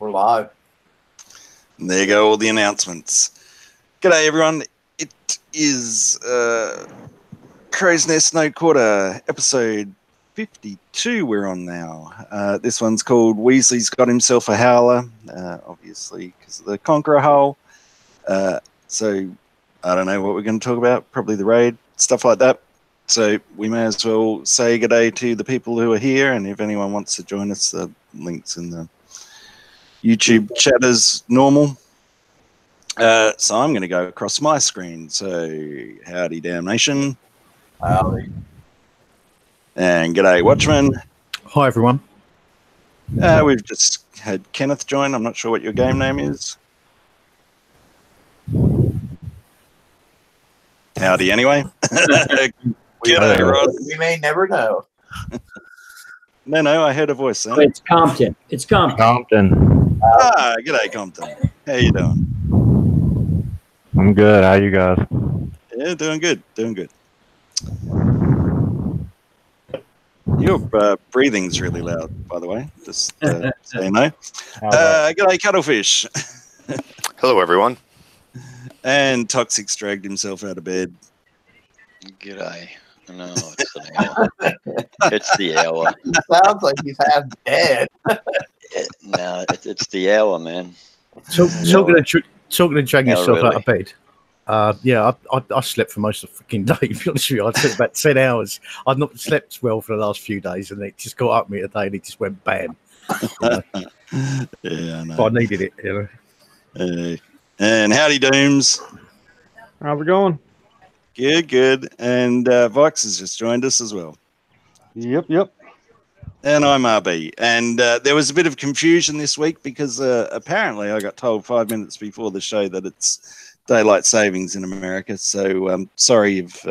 We're live. And there you go, all the announcements. G'day, everyone. It is Crow's Nest No Quarter, episode 52 we're on now. This one's called Weasley's Got Himself a Howler, obviously because of the Conqueror Hull. So I don't know what we're going to talk about, probably the raid, stuff like that. So we may as well say g'day to the people who are here, and if anyone wants to join us, the link's in the YouTube chat as normal. So I'm going to go across my screen. So howdy, Damnation. Howdy. And g'day, Watchman. Hi, everyone. We've just had Kenneth join. I'm not sure what your game name is. Howdy, anyway. G'day, Rod. We may never know. No, I heard a voice then. It's Compton. It's Compton. Compton. G'day, Compton. How you doing? I'm good. How you guys? Yeah, doing good. Your breathing's really loud, by the way. Just so you know. G'day, Cuttlefish. Hello, everyone. And Toxic's dragged himself out of bed. G'day. No, it's the hour. It's the hour. He sounds like he's half dead. No, it's the hour, man. Talking to drag yourself really? out of bed. Yeah, I slept for most of the fucking day. To be honest with you, I slept about 10 hours. I'd not slept well for the last few days, and it just got up me today, and it just went bam. Yeah, I know. But I needed it, you know. And howdy, Dooms. How's it going? Good. And Vox has just joined us as well. Yep. And I'm RB. And there was a bit of confusion this week because apparently I got told 5 minutes before the show that it's daylight savings in America. So sorry if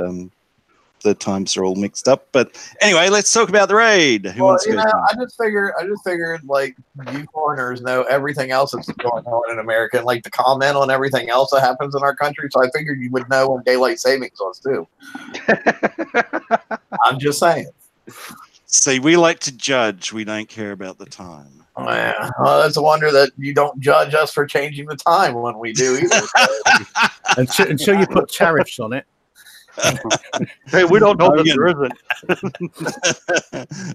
the times are all mixed up. But anyway, let's talk about the raid. Who wants to go? I just figured like you foreigners know everything else that's going on in America and like to comment on everything else that happens in our country. So I figured you would know when daylight savings was too. I'm just saying. See, we like to judge. We don't care about the time. Oh, yeah. Well, it's a wonder that you don't judge us for changing the time when we do either. Until you put tariffs on it. Hey, we don't know that there isn't.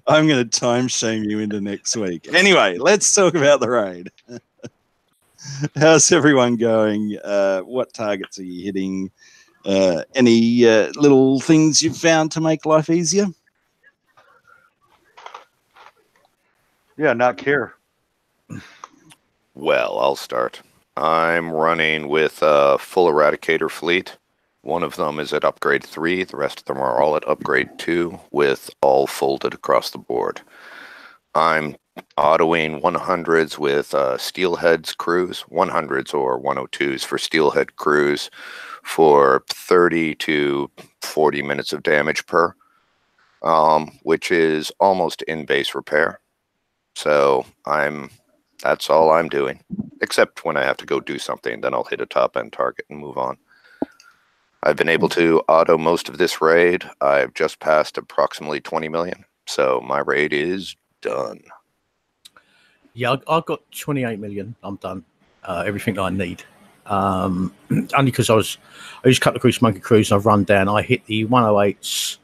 I'm going to time shame you into next week. Anyway, let's talk about the raid. How's everyone going? What targets are you hitting? Any little things you've found to make life easier? Yeah, not care. Well, I'll start. I'm running with a full Eradicator fleet. One of them is at upgrade 3. The rest of them are all at upgrade 2 with all folded across the board. I'm autoing 100s with Steelhead's crews, 100s or 102s for Steelhead crews for 30 to 40 minutes of damage per, which is almost in-base repair. So that's all I'm doing, except when I have to go do something, then I'll hit a top-end target and move on. I've been able to auto most of this raid. I've just passed approximately 20 million, so my raid is done. Yeah, I've got 28 million. I'm done. Everything I need. Only because I used Cut the Cruise, Monkey Cruise, and I've run down. I hit the 108s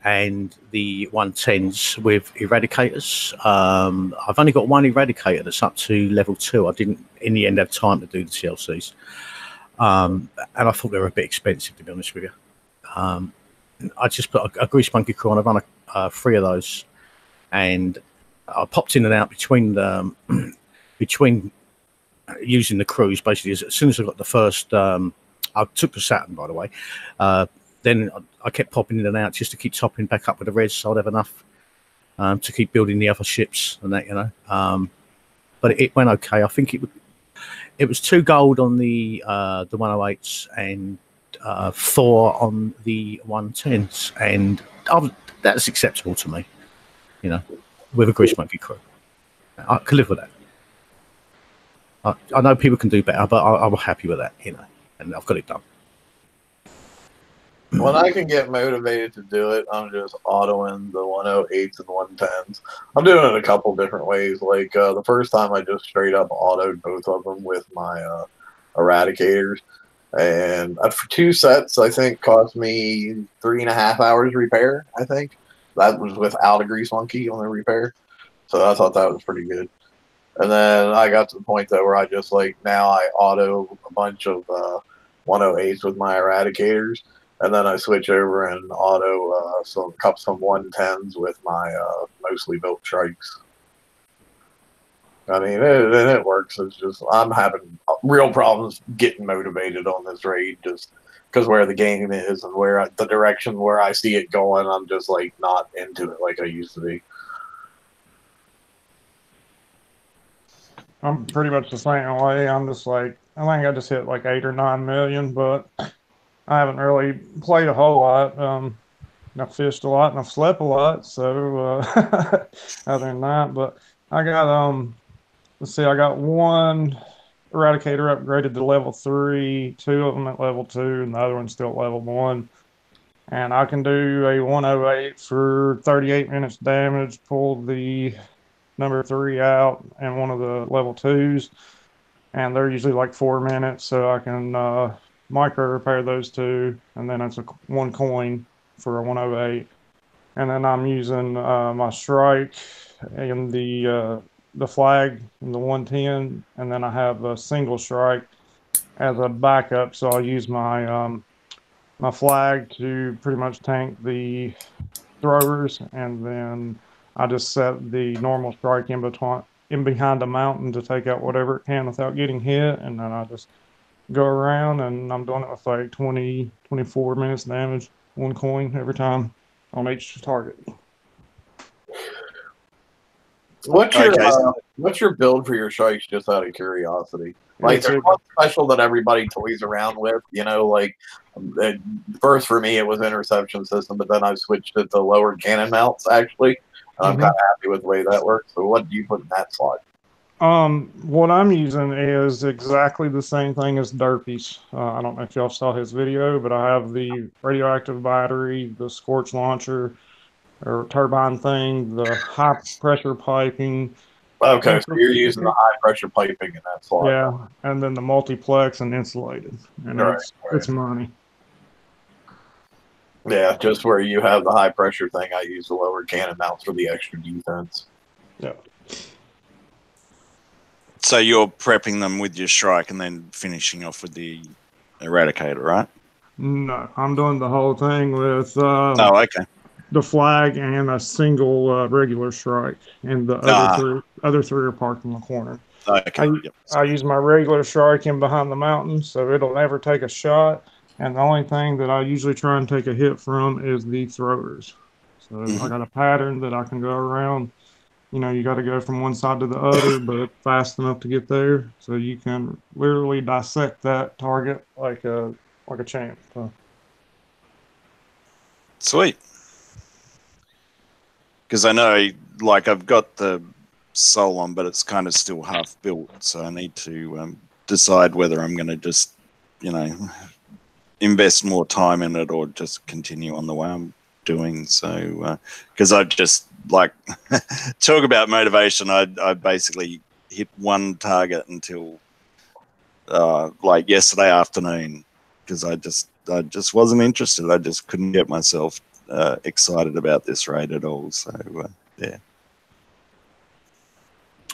and the 110s with Eradicators. I've only got one Eradicator that's up to level 2. I didn't, in the end, have time to do the TLCs. And I thought they were a bit expensive, to be honest with you. I just put a Grease Monkey crew on. I've run 3 of those, and I popped in and out between using the crews. Basically, as soon as I got the first, I took the Saturn, by the way. Then I kept popping in and out just to keep topping back up with the reds, so I'd have enough to keep building the other ships and that, you know. But it went okay. I think it was 2 gold on the 108s and 4 on the 110s, and that's acceptable to me, you know, with a Grease Monkey crew. I can live with that. I know people can do better, but I'm happy with that, you know, and I've got it done. When I can get motivated to do it, I'm just autoing the 108s and 110s. I'm doing it a couple different ways. Like the first time, I just straight up autoed both of them with my eradicators, and for 2 sets, I think cost me 3.5 hours repair. I think that was without a grease monkey on the repair, so I thought that was pretty good. And then I got to the point though where I just like now I auto a bunch of 108s with my eradicators. And then I switch over and auto some 110s with my mostly built strikes. I mean, it works. It's just I'm having real problems getting motivated on this raid just because where the game is and where the direction where I see it going. I'm just like not into it like I used to be. I'm pretty much the same way. I'm just like, I think I just hit like 8 or 9 million, but I haven't really played a whole lot. I've fished a lot and I've slept a lot. So other than that, but I got let's see, I got one eradicator upgraded to level 3, 2 of them at level 2, and the other one's still at level 1. And I can do a 108 for 38 minutes damage. Pull the number 3 out and one of the level 2s, and they're usually like 4 minutes, so I can micro repair those 2, and then it's 1 coin for a 108. And then I'm using my strike and the flag in the 110, and then I have a single strike as a backup. So I'll use my my flag to pretty much tank the throwers, and then I just set the normal strike in behind the mountain to take out whatever it can without getting hit, and then I just go around, and I'm doing it with like 20, 24 minutes damage, 1 coin every time on each target. What's your build for your strikes, just out of curiosity? Like, there's one special that everybody toys around with, you know, like, first for me it was interception system, but then I switched it to lower cannon mounts, actually. And I'm kind of happy with the way that works. So what do you put in that slot? What I'm using is exactly the same thing as Derpy's. I don't know if y'all saw his video, but I have the radioactive battery, the scorch launcher, or turbine thing, the high pressure piping. Okay, so you're using the high pressure piping in that slot. Yeah, and then the multiplex and insulated. And it's money. Yeah, just where you have the high pressure thing, I use the lower cannon mounts for the extra defense. Yeah. So you're prepping them with your strike and then finishing off with the eradicator, right? No, I'm doing the whole thing with okay. the flag and a single regular strike, and the other three are parked in the corner. Okay. I use my regular strike in behind the mountain, so it'll never take a shot. And the only thing that I usually try and take a hit from is the throwers. So I got a pattern that I can go around. You know, you got to go from one side to the other, but fast enough to get there. So you can literally dissect that target like a champ. So. Sweet. Because I know, like, I've got the Soul on, but it's kind of still half built. So I need to decide whether I'm going to just, you know, invest more time in it or just continue on the way I'm doing. So because I just like talk about motivation, I basically hit one target until like yesterday afternoon, because I just wasn't interested. I just couldn't get myself excited about this raid at all. So yeah.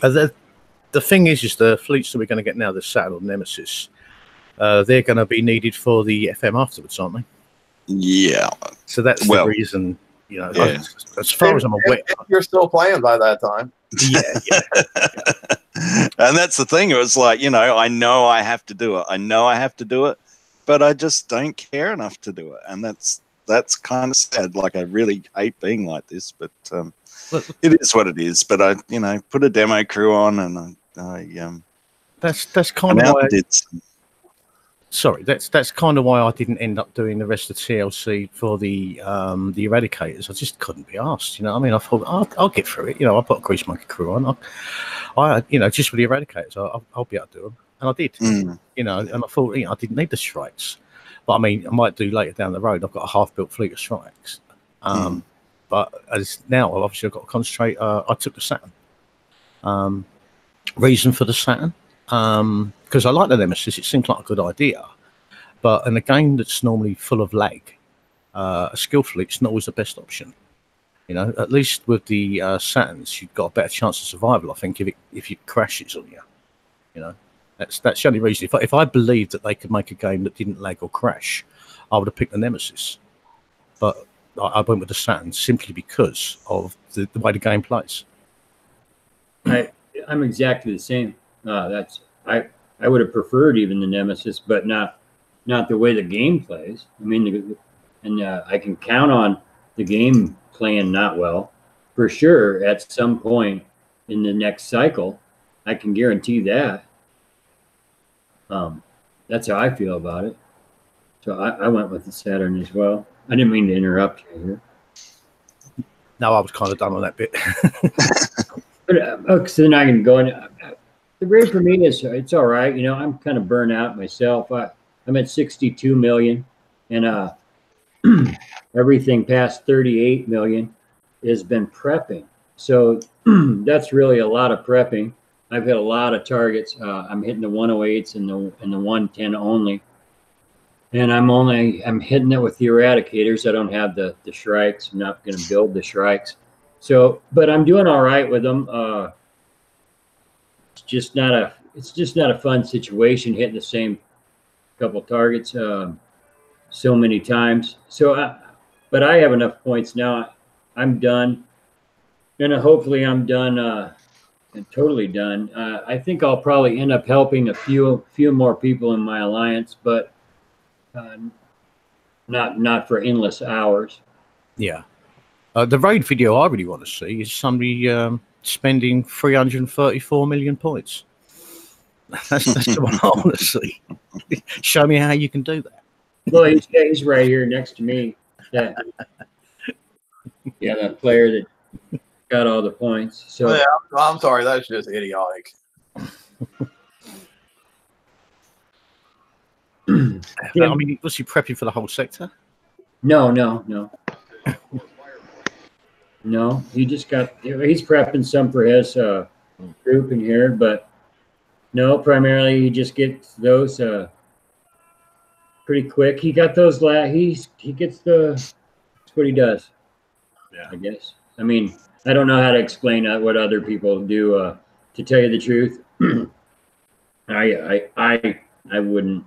The thing is the fleets that we're going to get now, the Saturn Nemesis, they're going to be needed for the FM afterwards, aren't they? Yeah. So that's the reason, you know, yeah. as far as I'm aware. If you're still playing by that time. Yeah. And that's the thing. It was like, you know I have to do it. But I just don't care enough to do it. And that's kind of sad. Like, I really hate being like this, but it is what it is. But I, you know, put a demo crew on, and that's kind of why that's kind of why I didn't end up doing the rest of the TLC for the Eradicators. I just couldn't be asked. You know, I mean, I thought I'll get through it. You know, I put a Grease Monkey crew on. I you know, just for the Eradicators, I'll be able to do them, and I did. You know, and I thought, you know, I didn't need the strikes. But I mean, I might do later down the road. I've got a half-built fleet of strikes. But as now, obviously, I've got to concentrate. I took the Saturn. Reason for the Saturn, because I like the Nemesis. It seems like a good idea. But in a game that's normally full of lag, a skill fleet's not always the best option. You know, at least with the Saturns, you've got a better chance of survival. I think if it crashes on you, you know, that's the only reason. If I believed that they could make a game that didn't lag or crash, I would have picked the Nemesis. But I went with the Saturn simply because of the way the game plays. I'm exactly the same. I would have preferred even the Nemesis, but not the way the game plays. I mean, I can count on the game playing not well for sure at some point in the next cycle. I can guarantee that. That's how I feel about it. So I went with the Saturn as well. I didn't mean to interrupt you here. No, I was kind of done on that bit. But so then I can go in. The raid for me is it's all right. You know, I'm kind of burnt out myself. I'm at 62 million, and everything past 38 million has been prepping. So that's really a lot of prepping. I've hit a lot of targets. I'm hitting the 108s and the 110 only. And I'm hitting it with the eradicators. I don't have the shrikes. I'm not going to build the shrikes. So, but I'm doing all right with them. It's just not a fun situation hitting the same couple targets so many times. So, but I have enough points now. I'm done, and hopefully I'm done and totally done. I think I'll probably end up helping a few more people in my alliance, but not for endless hours. Yeah. The raid video I really want to see is somebody spending 334 million points. That's the one I want to see. Show me how you can do that. Well, he's right here next to me. Yeah, that player that got all the points. So yeah, I'm sorry, that's just idiotic. I mean, was he prepping for the whole sector? No. No, he just he's prepping some for his group in here, but no, primarily he just gets those pretty quick. He got those he gets that's what he does. Yeah, I guess. I mean, I don't know how to explain what other people do. To tell you the truth, I wouldn't.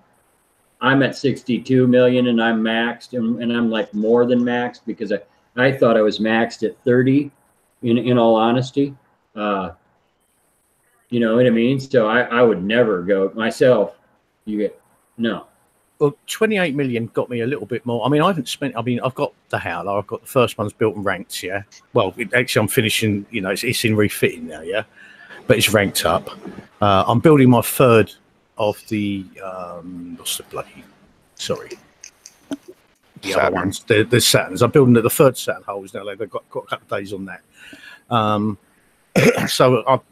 I'm at 62 million and I'm maxed, and I'm like more than maxed because I thought I was maxed at 30. In all honesty, you know what I mean. So I would never go myself. No. Well, 28 million got me a little bit more. I mean, I've got the Howler. I've got the first one's built and ranked, yeah. Well, actually, I'm finishing, you know, it's in refitting now, yeah. But it's ranked up. I'm building my third of the, what's the bloody, sorry. The Saturn. other ones, the Saturns. I'm building the third Saturn holes now. They've got a couple of days on that. So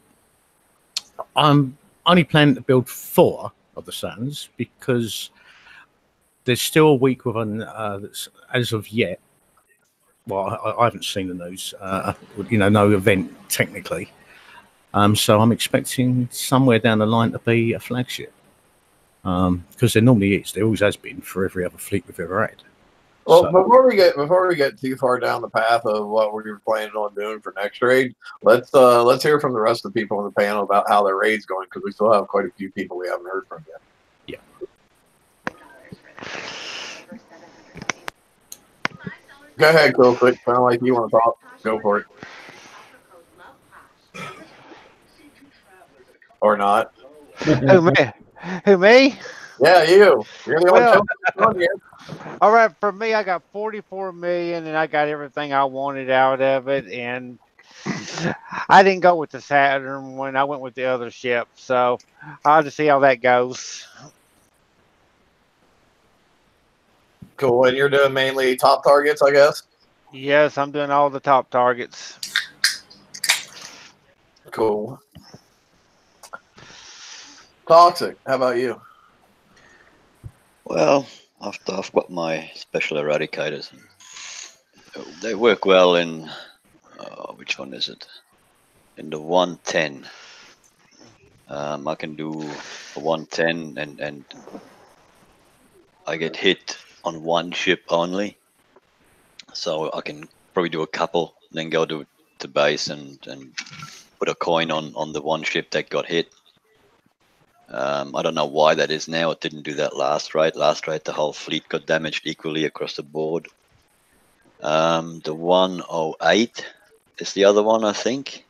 I'm only planning to build 4 of the Saturns because there's still a week with an as of yet. Well, I haven't seen the news. You know, no event technically. So I'm expecting somewhere down the line to be a flagship. Because there normally is. There always has been for every other fleet we've ever had. Well, So, before we get too far down the path of what we're planning on doing for next raid, let's hear from the rest of the people on the panel about how their raid's going, because we still have quite a few people we haven't heard from yet. Go ahead, Cool Quick. Sound like you want to talk. Go for it. Or not. Who me? Who me? Yeah, you. You're the only one here. All right, for me, I got 44 million, and I got everything I wanted out of it. And I didn't go with the Saturn when I went with the other ship, so I'll just see how that goes. Cool. And you're doing mainly top targets, I guess? Yes, I'm doing all the top targets. Cool. Toxic. How about you? Well, I've got my special eradicators. They work well in which one is it? In the 110. I can do a 110 and I get hit on one ship only. So I can probably do a couple, then go to base and put a coin on the one ship that got hit. I don't know why that is now. It didn't do that last raid. Last raid, the whole fleet got damaged equally across the board. The 108 is the other one, I think.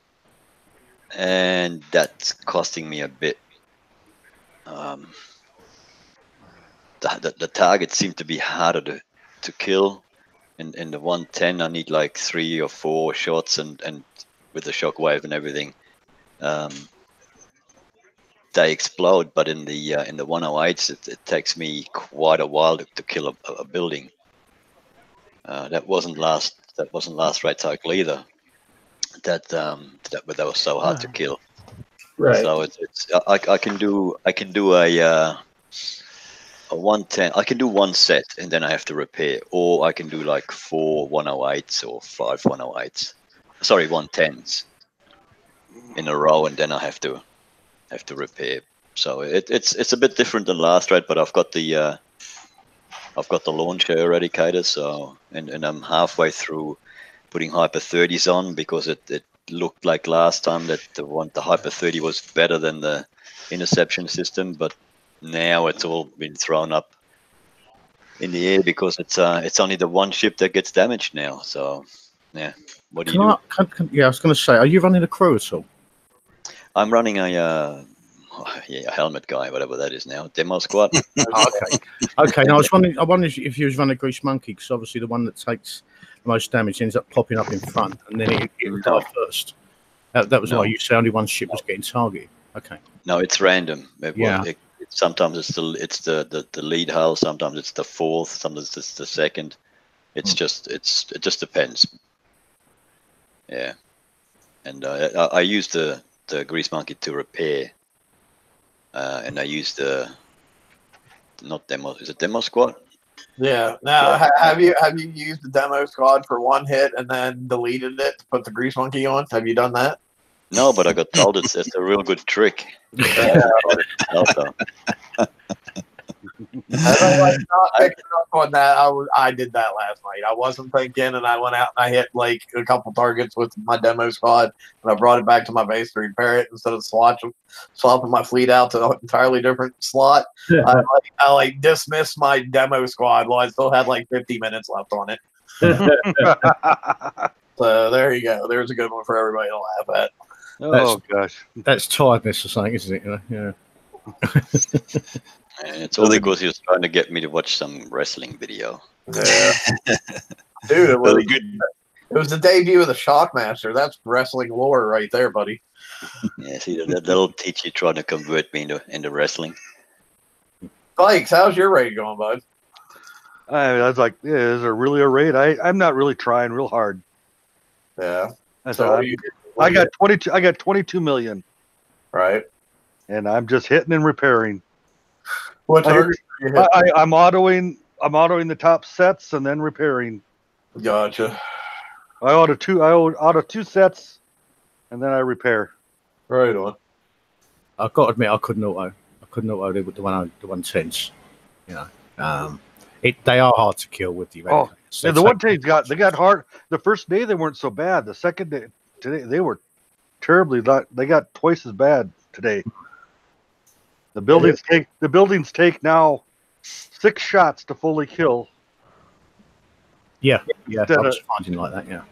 And that's costing me a bit. The targets seem to be harder to kill. In the 110, I need like 3 or 4 shots, and with the shockwave and everything, they explode. But in the 108s, it takes me quite a while to kill a building. That wasn't last raid cycle either. That was so hard to kill. Right. So I can do a 110. I can do one set and then I have to repair, or I can do like 4 108s or 5 108s. Sorry, 110s in a row, and then I have to repair. So it's a bit different than last raid, but I've got the launcher eradicator. So and I'm halfway through putting Hyper 30s on, because it looked like last time that the Hyper 30 was better than the interception system, but now it's all been thrown up in the air because it's only the one ship that gets damaged now. So yeah, what do you do? Yeah, I was going to say, are you running a crew at all? I'm running a helmet guy, whatever that is now, demo squad. Okay. Now I wondered if you was running a Grease Monkey, because obviously the one that takes the most damage ends up popping up in front, and then it would die first. That was why you said only one ship was getting targeted. Okay. No, it's random. Yeah. Sometimes it's the lead hull, sometimes it's the fourth, sometimes it's the second. It just depends. Yeah. And I used the Grease Monkey to repair, and I used not demo. Is it demo squad? Yeah. Now, have you used the demo squad for one hit and then deleted it to put the Grease Monkey on? Have you done that? No, but I got told it's a real good trick. Not picking up on that. I did that last night. I wasn't thinking, and I went out and I hit like a couple targets with my demo squad, and I brought it back to my base to repair it instead of swapping my fleet out to an entirely different slot. I dismissed my demo squad while I still had like 50 minutes left on it. So there you go. There's a good one for everybody to laugh at. Gosh, that's tiredness or something, isn't it? Yeah. It's all because he was trying to get me to watch some wrestling video. Yeah. Dude, it was Really good. It was the debut of the Shockmaster. That's wrestling lore right there, buddy. Yeah, see, that'll teach you trying to convert me into wrestling. Bikes, how's your raid going, bud? I was like, yeah, is there really a raid? I'm not really trying real hard. Yeah. I got 22. I got 22 million. Right. And I'm just hitting and repairing. What target? I'm autoing the top sets and then repairing. Gotcha. I auto 2 sets, and then I repair. Right on. I've got to admit, I couldn't auto with the 110s. You know, they are hard to kill with the. Oh, yeah, the 110s got hard. The first day they weren't so bad. The second day today they were terribly. They got twice as bad today. The buildings take now 6 shots to fully kill. Yeah, I was finding like that. Yeah,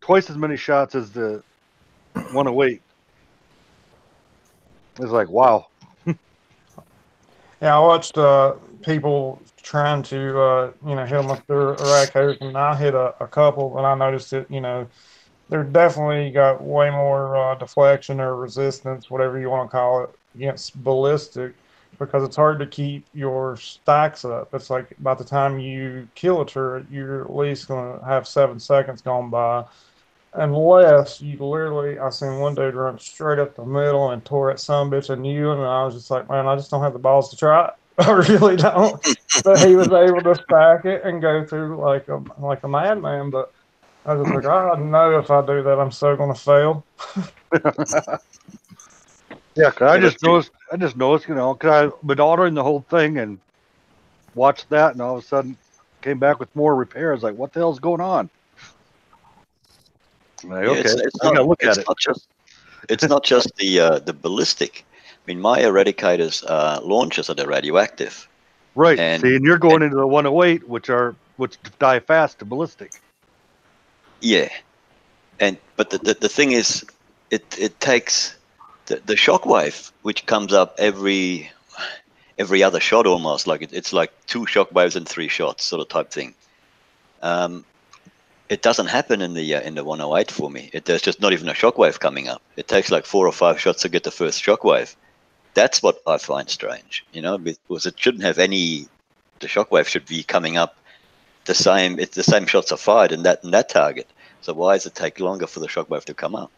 twice as many shots as the 108. It's like, wow. Yeah, I watched people trying to hit them with their eradicators, and I hit a couple, and I noticed that they're definitely got way more deflection or resistance, whatever you want to call it, against ballistic, because it's hard to keep your stacks up. It's like by the time you kill a turret, you're at least going to have 7 seconds gone by, unless you literally, I seen one dude run straight up the middle and tore that sumbitch a new one, and I was just like, man, I just don't have the balls to try it. I really don't. that he was able to stack it and go through like a madman. But I was just like, I know if I do that, I'm so gonna fail. Yeah, cause I just noticed, you know, cause I've been ordering the whole thing and watched that, and all of a sudden came back with more repairs. Like, what the hell's going on? I'm like, Yeah, okay, it's I gotta not, look at it's it. not just it's not just the ballistic. I mean, my eradicators launchers are the radioactive. Right. And- See, and you're going into the 108, which die fast to ballistic. Yeah, but the thing is, it takes the shockwave, which comes up every other shot almost, like it's like 2 shockwaves and 3 shots sort of type thing. It doesn't happen in the 108 for me. There's just not even a shockwave coming up. It takes like 4 or 5 shots to get the first shockwave. That's what I find strange, you know, because it shouldn't have any. The shockwave should be coming up the same. It's the same shots are fired in that target. So why does it take longer for the shockwave to come up?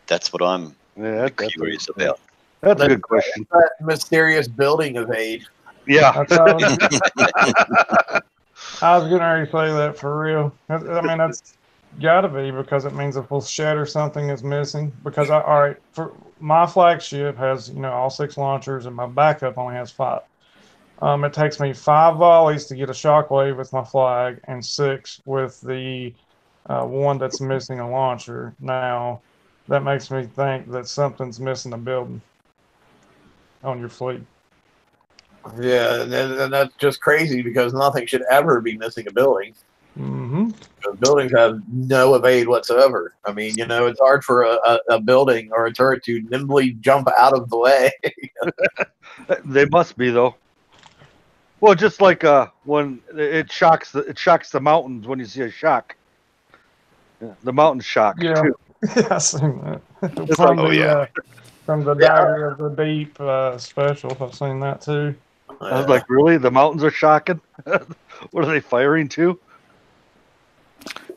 That's what I'm curious about. That's a good question. That mysterious building evade. Yeah. I was gonna already say that for real. I mean, that's gotta be because it means if we'll shatter something is missing. Because all right, for my flagship has all 6 launchers, and my backup only has 5. It takes me 5 volleys to get a shockwave with my flag, and 6 with the one that's missing a launcher. Now, that makes me think that something's missing a building on your fleet. Yeah, and that's just crazy because nothing should ever be missing a building. Mm-hmm. Because buildings have no evade whatsoever. I mean, it's hard for a building or a turret to nimbly jump out of the way. They must be though. Well, just like when it shocks the mountains when you see a shock. Yeah, the mountain shock too. Yeah, I've seen that. It's From like, from the Dagger of the Deep special, I've seen that too. I was like, really? The mountains are shocking? What are they firing to?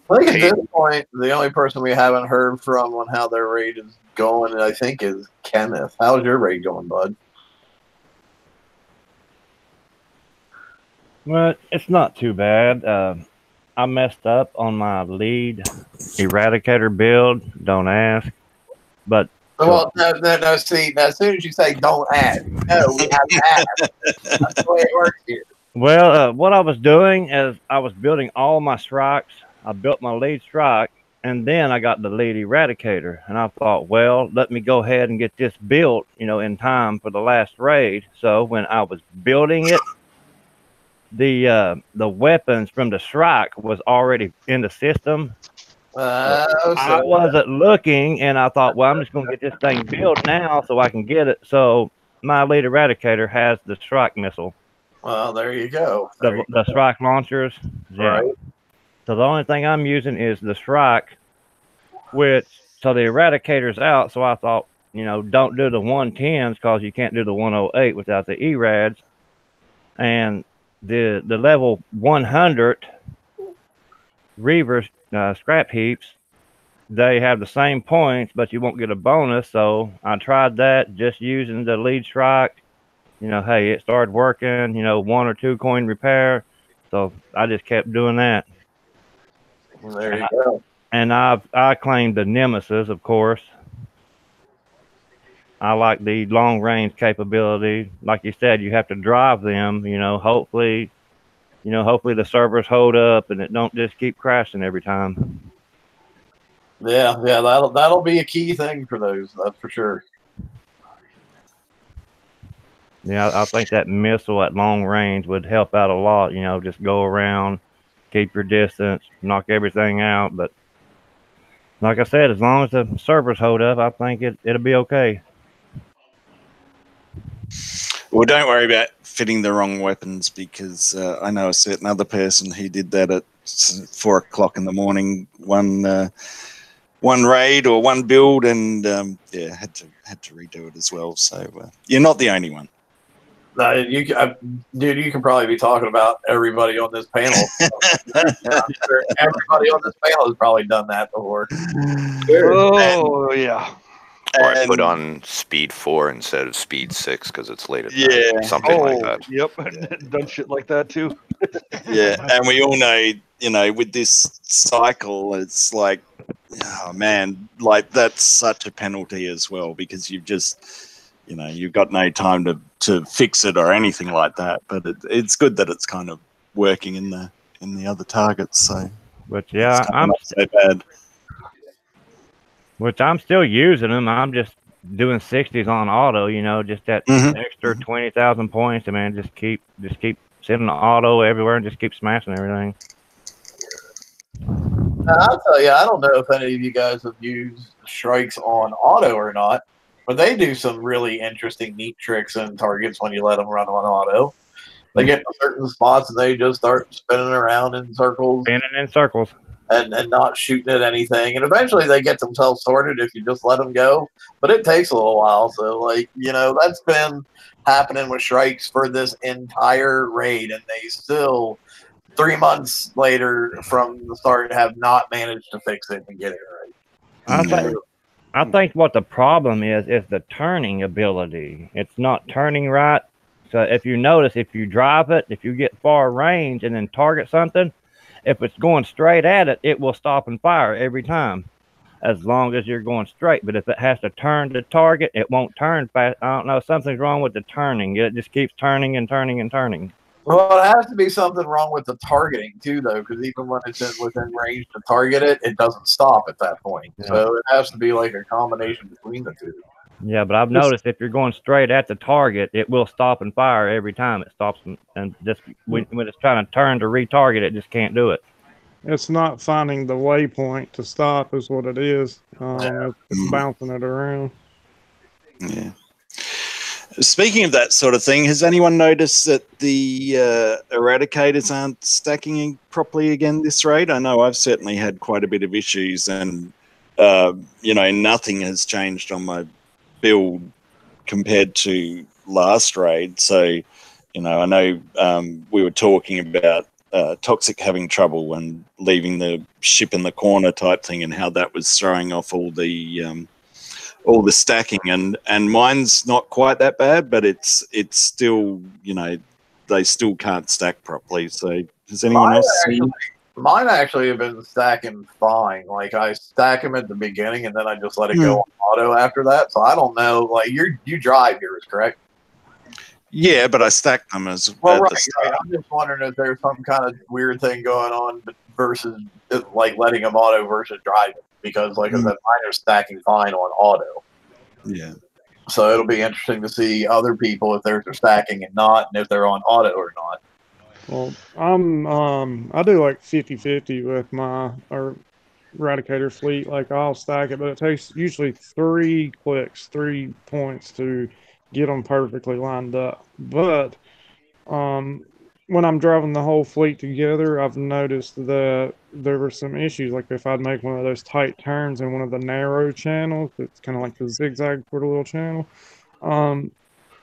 I think at this point, the only person we haven't heard from on how their raid is going, I think, is Kenneth. How's your raid going, bud? Well, it's not too bad. I messed up on my lead eradicator build. Don't ask. But well, no. See, as soon as you say "don't ask," no, we have to ask. That's the way it works here. Well, what I was doing is I was building all my strikes. I built my lead strike, and then I got the lead eradicator. And I thought, well, let me go ahead and get this built, in time for the last raid. So when I was building it, the weapons from the strike was already in the system. I wasn't looking, and I thought, well, I'm just going to get this thing built now so I can get it. So my lead eradicator has the strike missile. Well, there you go. The strike launchers. Yeah. Right. So the only thing I'm using is the strike, so the eradicator's out. So I thought, don't do the 110s because you can't do the 108 without the ERADs. And the level 100 Reavers scrap heaps, they have the same points, but you won't get a bonus. So I tried that just using the lead strike. Hey, it started working, 1 or 2 coin repair. So I just kept doing that. Well, there you go. And I claimed the Nemesis, of course. I like the long range capability. Like you said, you have to drive them, hopefully the servers hold up and it don't just keep crashing every time. Yeah, that'll be a key thing for those, that's for sure. Yeah, I think that missile at long range would help out a lot, just go around, keep your distance, knock everything out. But like I said, as long as the servers hold up, I think it'll be okay. Well, don't worry about fitting the wrong weapons because I know a certain other person who did that at 4 o'clock in the morning, one raid or one build, and had to redo it as well. So you're not the only one. No, dude, you can probably be talking about everybody on this panel. I'm sure everybody on this panel has probably done that before. Oh, yeah. Or I put And- on speed 4 instead of speed 6 because it's late at Yeah. night. Something like that. Yep, done shit like that too. Yeah, and we all know, you know, with this cycle, it's like, oh man, like that's such a penalty as well because you've just, you know, you've got no time to fix it or anything like that. But it's good that it's kind of working in the other targets. So, But yeah, it's kind of not so bad. Which I'm still using them. I'm just doing 60s on auto, you know, just that Mhm. extra 20,000 points. I mean, just keep sending the auto everywhere and just keep smashing everything. I'll tell you, I don't know if any of you guys have used strikes on auto or not, but they do some really interesting, neat tricks and targets when you let them run on auto. They get to certain spots and they just start spinning around in circles Spinning in circles. and not shooting at anything. And eventually they get themselves sorted if you just let them go. But it takes a little while. So, like, you know, that's been happening with strikes for this entire raid. And they still, 3 months later from the start, have not managed to fix it and get it right. I think what the problem is the turning ability. It's not turning right. So if you notice, if you drive it, if you get far range and then target something, if it's going straight at it, it will stop and fire every time, as long as you're going straight. But if it has to turn to target, it won't turn fast. I don't know. Something's wrong with the turning. It just keeps turning and turning and turning. Well, it has to be something wrong with the targeting too, though, because even when it's within range to target it, it doesn't stop at that point. Yeah. So it has to be like a combination between the two. Yeah, but I've noticed if you're going straight at the target, it will stop and fire every time. It stops and just when it's trying to turn to retarget, it just can't do it. It's not finding the waypoint to stop is what it is. It's bouncing it around. Yeah. Speaking of that sort of thing, has anyone noticed that the eradicators aren't stacking properly again this raid? I know I've certainly had quite a bit of issues, and you know, nothing has changed on my build compared to last raid. So, you know, I know we were talking about Toxic having trouble when leaving the ship in the corner type thing, and how that was throwing off all the stacking, and mine's not quite that bad, but it's still, you know, they still can't stack properly. So has anyone else seen? Mine actually have been stacking fine. Like I stack them at the beginning and then I just let it go on auto after that. So I don't know. Like you drive yours, correct? Yeah, but I stack them as well. at Right. I'm just wondering if there's some kind of weird thing going on versus like letting them auto versus driving. Because, like I said, mine are stacking fine on auto. Yeah. So it'll be interesting to see other people if they're stacking and not, and if they're on auto or not. Well, I do like 50-50 with my Eradicator fleet. Like I'll stack it, but it takes usually 3 clicks, 3 points to get them perfectly lined up. But when I'm driving the whole fleet together, I've noticed that there were some issues. Like if I'd make one of those tight turns in one of the narrow channels, it's kind of like the zigzag for the little channel.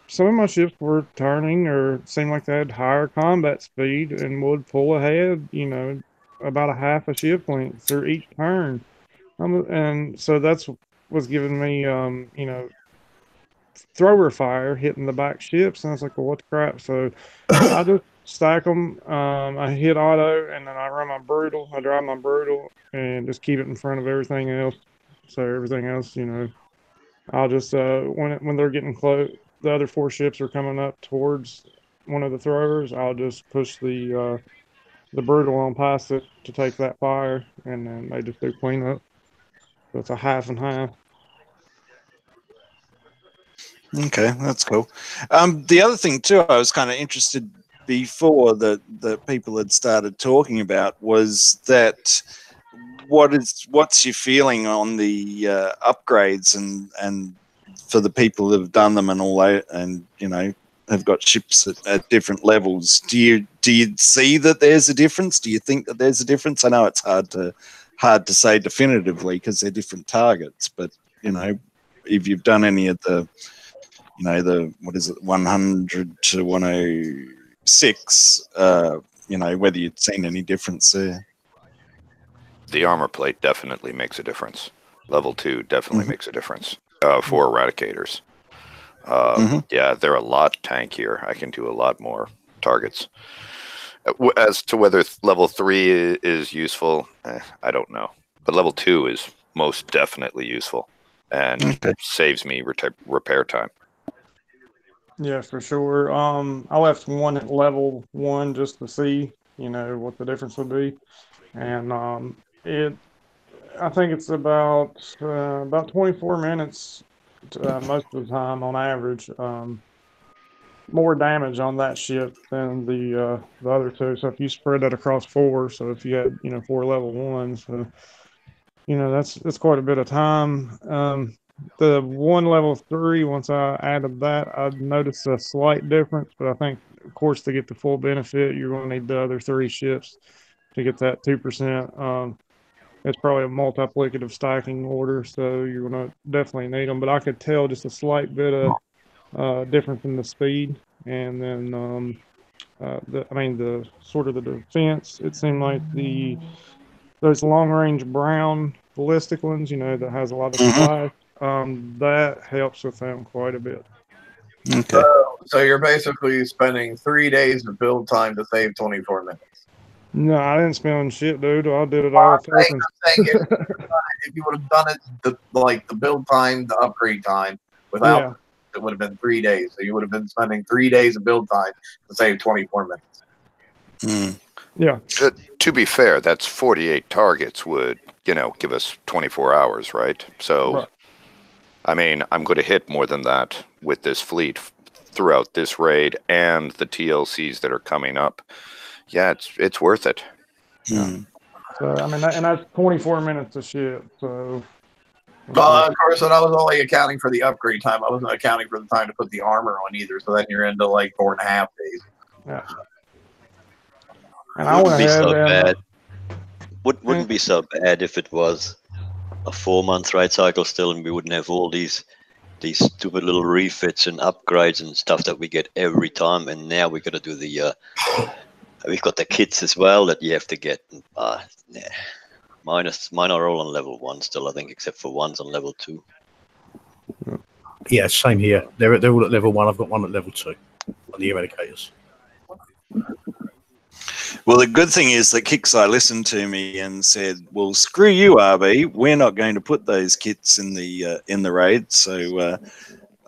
Some of my ships were turning or seemed like they had higher combat speed and would pull ahead, you know, about a half a ship length through each turn. And so that's was giving me, you know, thrower fire hitting the back ships. And I was like, well, what the crap? So I just stack them. I hit auto and then I run my brutal. I drive my brutal and just keep it in front of everything else. So everything else, you know, I'll just, when they're getting close, the other 4 ships are coming up towards one of the throwers, I'll just push the brutal on past it to take that fire, and then they just do cleanup. So it's a half and half. Okay, that's cool. The other thing too, I was kind of interested before that people had started talking about was that what's your feeling on the upgrades and for the people that have done them and all that, and you know, have got ships at different levels. Do you see that there's a difference? Do you think that there's a difference? I know it's hard to say definitively because they're different targets, but you know, if you've done any of the, you know, the, what is it, 100 to 106, you know, whether you'd seen any difference there. The armor plate definitely makes a difference. Level 2 definitely makes a difference. for eradicators. Yeah, they're a lot tankier. I can do a lot more targets. As to whether level 3 is useful, I don't know. But level 2 is most definitely useful and saves me repair time. Yeah, for sure. I left one at level 1 just to see, what the difference would be, and I think it's about 24 minutes most of the time on average. More damage on that ship than the other two. So if you spread that across 4, so if you had 4 level 1s, so that's quite a bit of time. The one level 3, once I added that, I noticed a slight difference, but I think, of course, to get the full benefit, you're going to need the other 3 ships to get that 2%. It's probably a multiplicative stacking order, so you're going to definitely need them. But I could tell just a slight bit of difference in the speed, and then the sort of the defense. It seemed like those long range brown ballistic ones, that has a lot of splash. That helps with them quite a bit. Okay. So you're basically spending 3 days of build time to save 24 minutes. No, I didn't spend shit, dude. I did it all. I'm saying if you would have done it the build time, the upgrade time, without it would have been 3 days. So you would have been spending 3 days of build time to save 24 minutes. Yeah. To be fair, that's 48 targets would, give us 24 hours, right? So, Right. I mean, I'm going to hit more than that with this fleet throughout this raid and the TLCs that are coming up. Yeah, it's worth it. So I mean, and that's 24 minutes of shit. So. Of course, and I was only accounting for the upgrade time. I wasn't accounting for the time to put the armor on either. So then you're into 4.5 days. Yeah. And I went ahead Wouldn't be so bad if it was a 4-month raid cycle still, and we wouldn't have all these stupid little refits and upgrades and stuff that we get every time. And now we got to do the we've got the kits as well that you have to get. Mine are all on level 1 still, I think, except for one's on level 2. Yeah, same here. They're all at level 1. I've got one at level 2 on the eradicators. Well, the good thing is that Kixeye listened to me and said, "Well, screw you, RB. We're not going to put those kits in the raid." So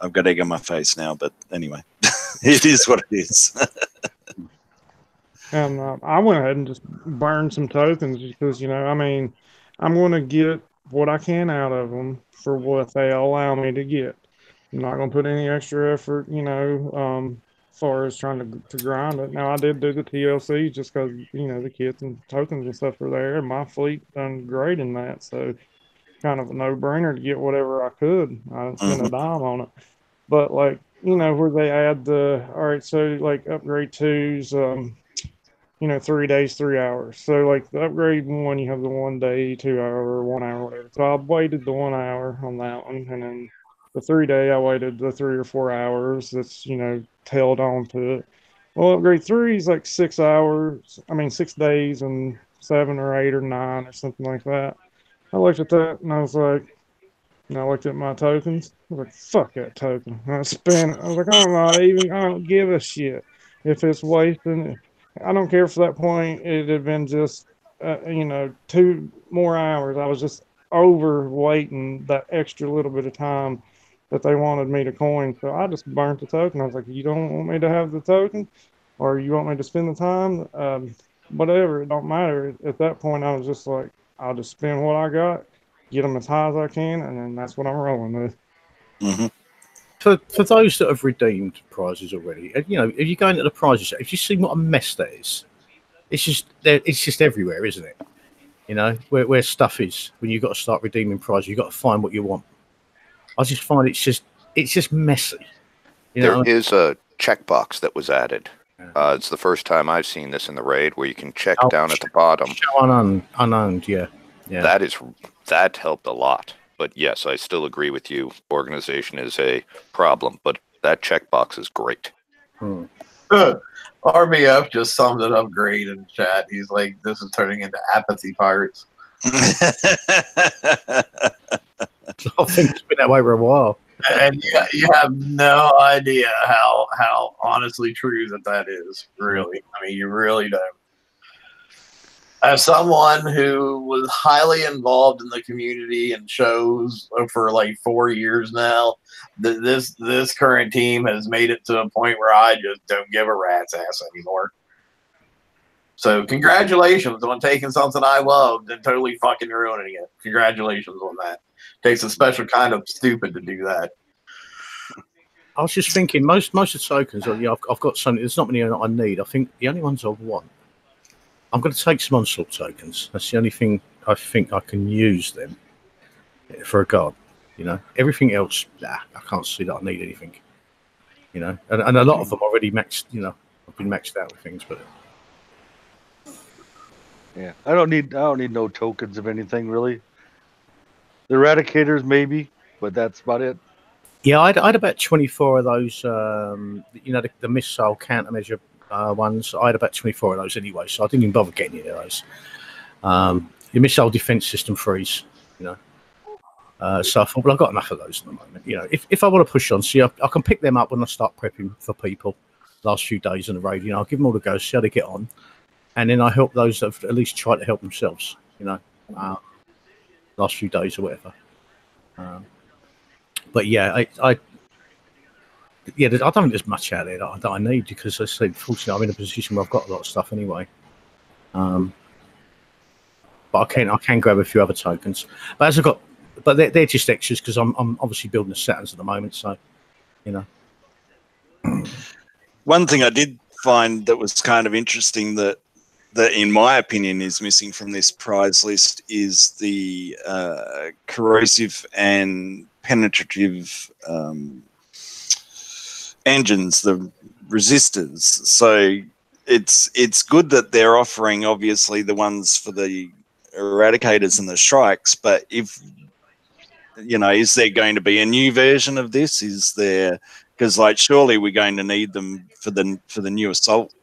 I've got egg on my face now. But anyway, it is what it is. And I went ahead and just burned some tokens because, I'm going to get what I can out of them for what they allow me to get. I'm not going to put any extra effort, as far as trying to grind it. Now, I did do the TLC just because, the kits and tokens and stuff are there, and my fleet done great in that. So, kind of a no-brainer to get whatever I could. I didn't spend a dime on it. But, where they add upgrade 2s, 3 days, 3 hours. So the upgrade 1, you have the 1 day, 2 hour, 1 hour, whatever. So I waited the 1 hour on that one, and then the 3 day I waited the 3 or 4 hours. That's tailed on to it. Well, upgrade 3 is 6 hours. 6 days and 7 or 8 or 9 or something like that. I looked at that and I was like, I looked at my tokens. I was like, fuck that token. And I spent it. I was like, I don't give a shit if it's wasting it. I don't care if at that point it had been just, 2 more hours. I was just over waiting that extra little bit of time that they wanted me to coin. So I just burnt the token. I was like, you don't want me to have the token, or you want me to spend the time? Whatever, it don't matter. At that point, I was just like, I'll just spend what I got, get them as high as I can, and then that's what I'm rolling with. Mm-hmm. For those that have redeemed prizes already, if you go into the prizes, if you see what a mess that is, it's just everywhere, isn't it? Where stuff is when you've got to start redeeming prizes, you've got to find what you want. I just find it's just messy. There is a checkbox that was added. It's the first time I've seen this in the raid where you can check down at the bottom. Show unowned, yeah. That helped a lot. But yes, I still agree with you. Organization is a problem, but that checkbox is great. RBF just summed it up great in chat. He's like, this is turning into apathy pirates. I think it's been that way for a while. And you have no idea how honestly true that is. Really, I mean, you really don't. As someone who was highly involved in the community and shows for like 4 years now, this current team has made it to a point where I just don't give a rat's ass anymore. So congratulations on taking something I loved and totally fucking ruining it. Congratulations on that. Takes a special kind of stupid to do that. I was just thinking, most of the tokens, I've got some. There's not many that I need. I think the only ones I want, I'm going to take some onslaught tokens. That's the only thing I think I can use them for a god. Everything else, I can't see that I need anything. And a lot of them already maxed. I've been maxed out with things, but yeah, I don't need no tokens of anything really. The eradicators maybe, but that's about it. Yeah, I had about 24 of those. The missile countermeasure ones. I had about 24 of those anyway, so I didn't even bother getting any of those. The missile defense system freeze. So I thought, well, I've got enough of those at the moment. If I want to push on, see, I can pick them up when I start prepping for people. Last few days in the raid, I'll give them all a go, see how they get on, and then I help those that have at least tried to help themselves. Last few days or whatever. But yeah, I don't think there's much out there that I need because, as I said, fortunately, I'm in a position where I've got a lot of stuff anyway. But I can grab a few other tokens. But they're just extras because I'm obviously building the Saturns at the moment. So, One thing I did find that was kind of interesting that in my opinion is missing from this prize list is the corrosive and penetrative engines, the resistors. So it's good that they're offering obviously the ones for the eradicators and the strikes, but if is there going to be a new version of this? Is there, because surely we're going to need them for the new assault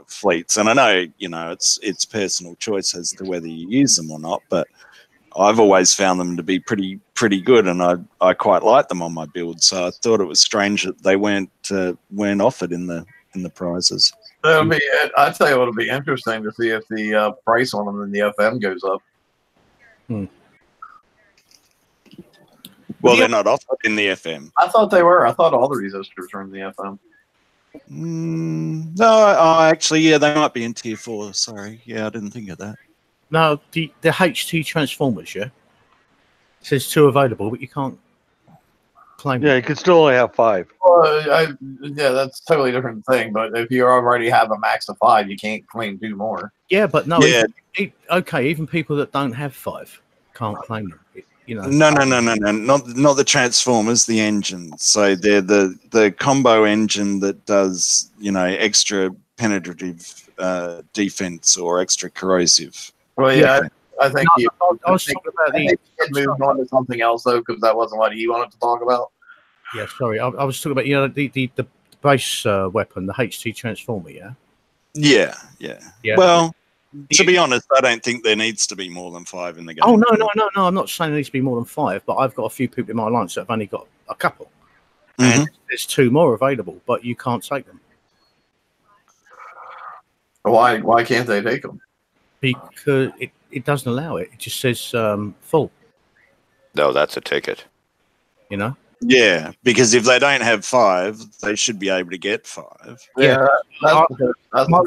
fleets, and I know it's personal choice as to whether you use them or not, but I've always found them to be pretty good, and I quite like them on my build. So I thought it was strange that they weren't offered in the prizes. I'd say it'll be interesting to see if the price on them in the FM goes up. Well, they're not offered in the FM. I thought they were. I thought all the resistors were in the FM. No, actually, yeah, they might be in tier 4. Sorry, yeah, I didn't think of that. No, the HT transformers, yeah, it says 2 available, but you can't claim. Yeah, you can still only have 5. Well, yeah, that's a totally different thing. But if you already have a max of 5, you can't claim 2 more. Yeah, but no. Yeah. Okay, even people that don't have 5 can't claim them. No, not the transformers, the engines. So they're the combo engine that does extra penetrative defense or extra corrosive. Well, yeah, I think I was talking about he moved on to something else though, because that wasn't what he wanted to talk about. Yeah, sorry, I was talking about the base weapon, the HT transformer. Yeah. Well, to be honest, I don't think there needs to be more than 5 in the game. Oh, no. I'm not saying there needs to be more than 5, but I've got a few people in my alliance that have only got a couple. And there's 2 more available, but you can't take them. Why can't they take them? Because it doesn't allow it. It just says full. No, that's a ticket. Yeah, because if they don't have 5, they should be able to get 5. Yeah, that's my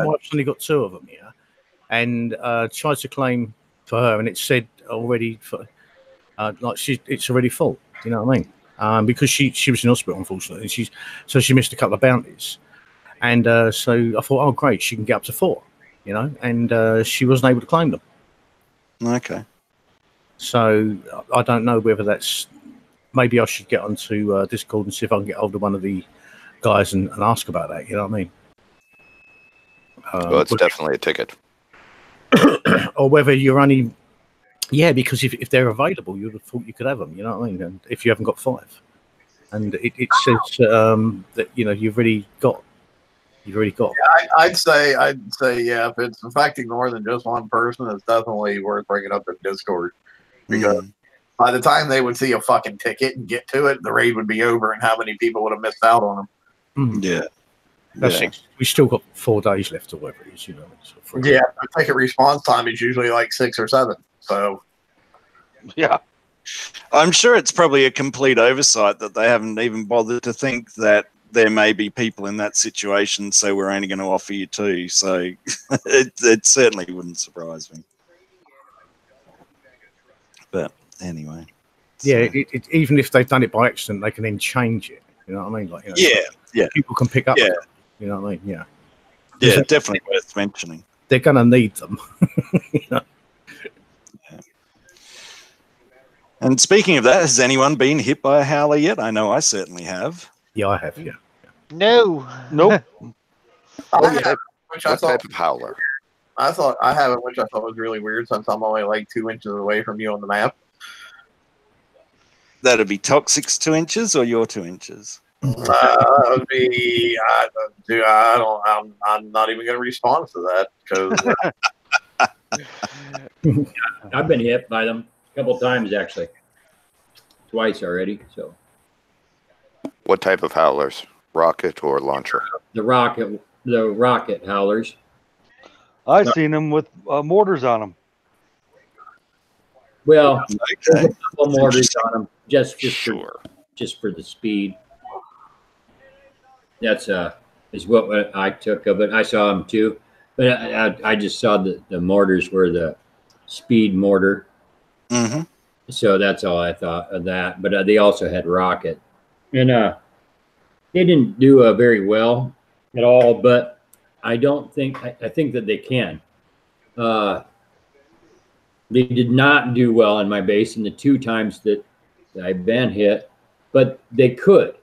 wife's only got 2 of them, and tried to claim for her, and it said already for it's already full. You know what I mean? Because she was in hospital, unfortunately, so she missed a couple of bounties, and so I thought, oh great, she can get up to 4, and she wasn't able to claim them. Okay. So I don't know whether that's. Maybe I should get onto Discord and see if I can get hold of one of the guys and ask about that. You know what I mean? Well, it's definitely a ticket. Or whether you're only... Yeah, because if they're available, you'd have thought you could have them. You know what I mean? And if you haven't got 5. And it says that, you've already got... Yeah, I'd say, yeah, if it's affecting more than just one person, it's definitely worth bringing up in Discord. Because... By the time they would see a fucking ticket and get to it, the raid would be over, and how many people would have missed out on them? Yeah. That's Yeah. We still got 4 days left or whatever it is, you know. So Yeah, the ticket response time is usually like 6 or 7. So Yeah. I'm sure it's probably a complete oversight that they haven't even bothered to think that there may be people in that situation, so we're only going to offer you 2. So it certainly wouldn't surprise me. But anyway. yeah, even if they've done it by accident, they can then change it. You know what I mean? Like, you know, Yeah. people can pick up. Yeah. You know what I mean? Yeah. Yeah, definitely worth mentioning. They're going to need them. You know? And speaking of that, has anyone been hit by a howler yet? I know I certainly have. Yeah, I have. Yeah. No. Nope. I have, which I What thought type of howler? I have it, which I thought was really weird since I'm only like 2 inches away from you on the map. That'd be Toxic's 2 inches or your 2 inches? That would be. I'm not even going to respond to that because I've been hit by them a couple times actually, twice already. So What type of howlers? Rocket or launcher? the rocket howlers. I've seen them with mortars on them. Well, there's Okay. a couple mortars on them just Sure. for the speed. That's is what I took of it. I saw them too, but I just saw the mortars were the speed mortar. Mm-hmm. So that's all I thought of that. But they also had rocket, and they didn't do very well at all. But I don't think I think that they can. They did not do well in my base in the 2 times that I've been hit, but they could.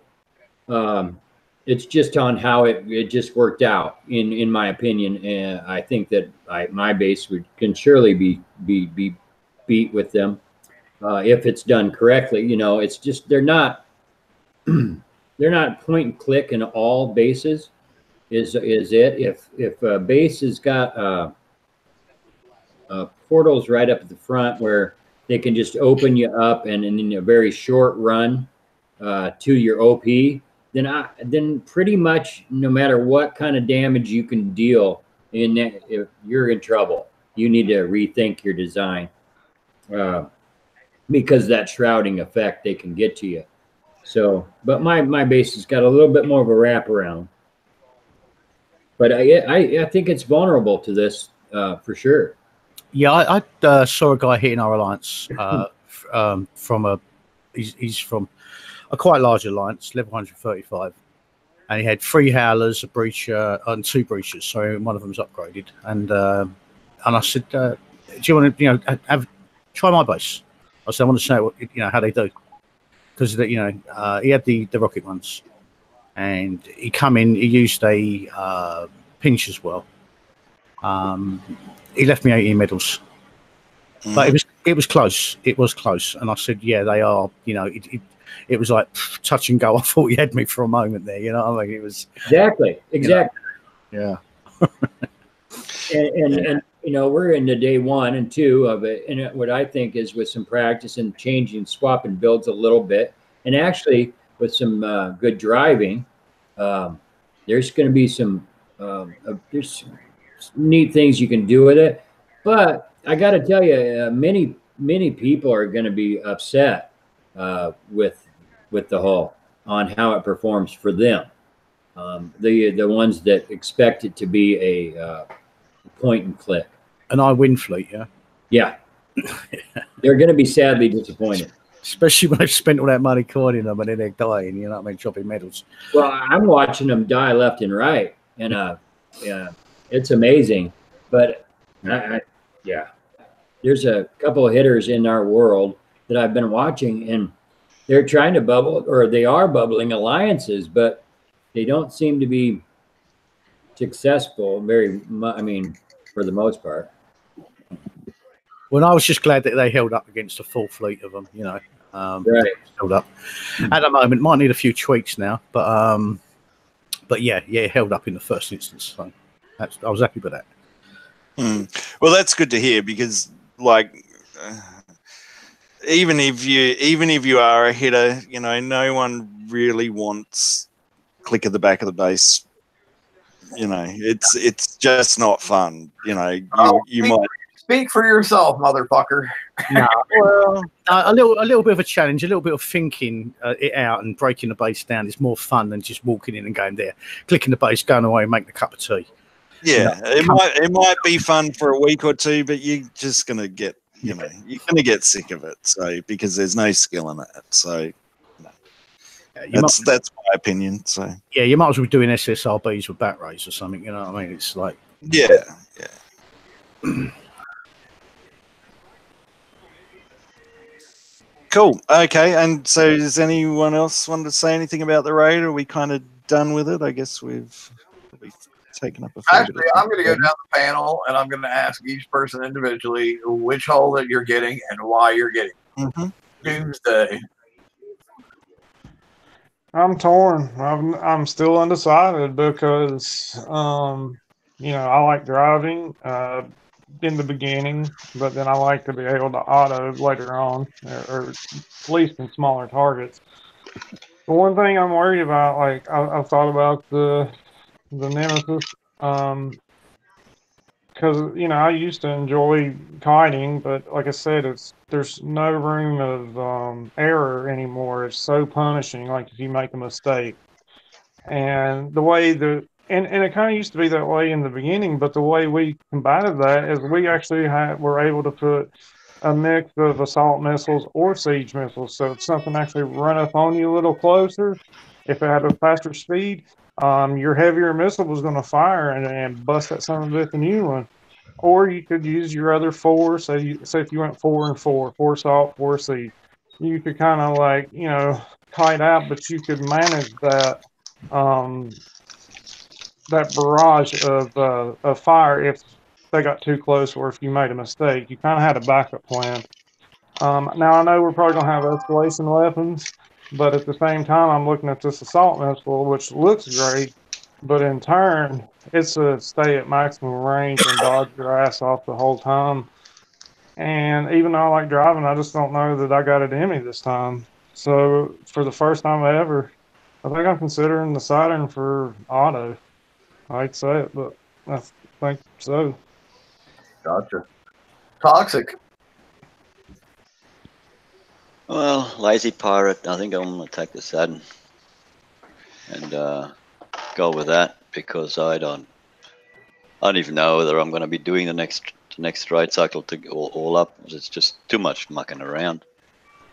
It's just on how it just worked out, in my opinion. And I think that my base can surely be beat with them if it's done correctly. You know, it's just they're not point and click in all bases. Is it? If a base has got portals right up at the front where they can just open you up and in a very short run to your OP, then pretty much no matter what kind of damage you can deal in that, if you're in trouble. You need to rethink your design because that shrouding effect they can get to you. So, but my base has got a little bit more of a wraparound. But I think it's vulnerable to this for sure. Yeah, I saw a guy hitting our alliance from he's from a quite large alliance, level 135, and he had 3 howlers, a breacher, and 2 breachers. So one of them's upgraded, and I said, "Do you want to, try my base?" I said, "I want to know what, how they do," because he had the rocket ones, and he come in, he used a pinch as well. He left me 18 medals, but it was close. It was close, and I said, "Yeah, they are." It was like touch and go. I thought he had me for a moment there. You know, I mean, it was exactly. Yeah. And we're into day 1 and 2 of it, and what I think is with some practice and swapping builds a little bit, and actually with some good driving, there's going to be some there's neat things you can do with it. But I got to tell you, many people are going to be upset with the hull on how it performs for them. The ones that expect it to be a point and click. And I win fleet, yeah. Yeah. They're going to be sadly disappointed. Especially when they've spent all that money coining them and then they're dying, you know what I mean, dropping medals. Well, I'm watching them die left and right, and it's amazing. But there's a couple of hitters in our world that I've been watching, and they're trying to bubble, or they are bubbling alliances, but they don't seem to be successful for the most part. Well, I was just glad that they held up against a full fleet of them, Right. Held up. At the moment, might need a few tweaks now, but yeah, it held up in the first instance. So I was happy with that. Well, that's good to hear because, like, even if you are a hitter, you know, no one really wants click at the back of the base. You know, it's just not fun. You know, you might speak for yourself, motherfucker. No, well, a little bit of a challenge, a little bit of thinking it out and breaking the base down is more fun than just walking in and going there, clicking the base, going away, and making a cup of tea. Yeah, it might be fun for a week or two, but you're just gonna get, you know, you're gonna get sick of it. So because there's no skill in it. So that's my opinion. So yeah, you might as well be doing SSRBs with bat rays or something. You know what I mean? It's like yeah. Cool. Okay. And so, does anyone else want to say anything about the raid? Or are we kind of done with it? I guess we've taken up a fair bit of I'm going to go down the panel and I'm going to ask each person individually which hole that you're getting and why you're getting it. Doomsday. I'm torn. I'm still undecided because you know, I like driving in the beginning, but then I like to be able to auto later on, or at least in smaller targets. The one thing I'm worried about, like I've thought about the Nemesis, because you know I used to enjoy kiting, but like I said, there's no room of error anymore. It's so punishing. Like if you make a mistake, and the way and it kind of used to be that way in the beginning, but the way we combated that is we actually were able to put a mix of assault missiles or siege missiles. So if something actually run up on you a little closer, if it had a faster speed, your heavier missile was going to fire and bust that son of a bitch a new one. Or you could use your other four. Say if you went 4 and 4, 4 assault, 4 siege, you could kind of like, you know, kite out, but you could manage that that barrage of fire if they got too close or if you made a mistake. You kind of had a backup plan. Now I know we're probably gonna have escalation weapons, but at the same time, I'm looking at this assault missile, which looks great, but in turn, it's a stay at maximum range and dodge your ass off the whole time. And even though I like driving, I just don't know that I got it in me this time. So for the first time ever, I think I'm considering the Saturn for auto. I hate to say it, but I think so. Gotcha. Toxic. Well, lazy pirate. I think I'm gonna take the Saturn and go with that because I don't even know whether I'm gonna be doing the next raid cycle to all up. It's just too much mucking around.